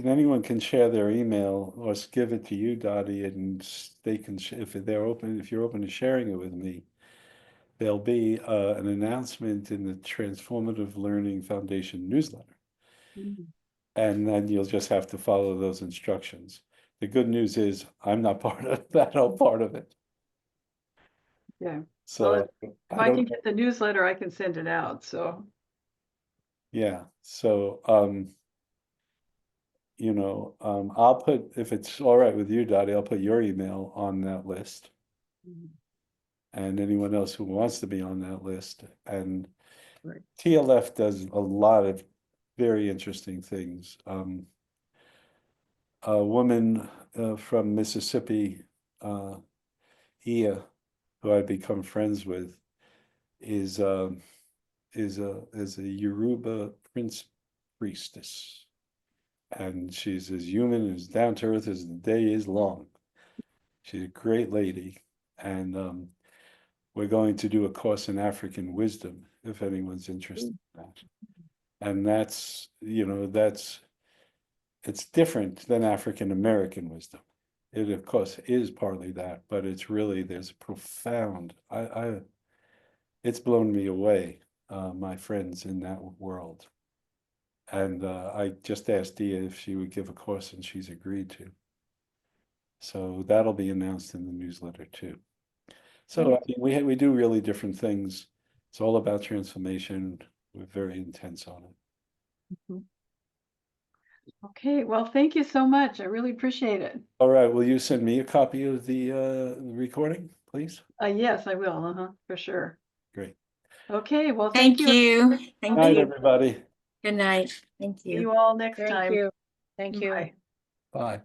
anyone can share their email or give it to you, Dottie, and they can, if you're open to sharing it with me, there'll be an announcement in the Transformative Learning Foundation newsletter. And then you'll just have to follow those instructions. The good news is I'm not part of that, I'm part of it. Yeah. So If I can get the newsletter, I can send it out, so. yeah, so I'll put, if it's all right with you, Dottie, I'll put your email on that list. And anyone else who wants to be on that list. And Right. TLF does a lot of very interesting things. A woman from Mississippi, Ia, who I've become friends with, is a Yoruba prince priestess. And she's as human, as down to earth as the day is long. She's a great lady. And we're going to do a course in African wisdom, if anyone's interested in that. And it's different than African American wisdom. It, of course, is partly that, but it's really, there's a profound, it's blown me away, my friends in that world. And I just asked Dia if she would give a course, and she's agreed to. So that'll be announced in the newsletter too. So I mean, we do really different things. It's all about transformation. We're very intense on it. Okay, well, thank you so much. I really appreciate it. All right, will you send me a copy of the recording, please? Yes, I will, for sure. Great. Okay, well, Thank you. Good Thank night, you. everybody. Good night. Thank See you. you all next Thank time. you. Thank you. Bye. Bye.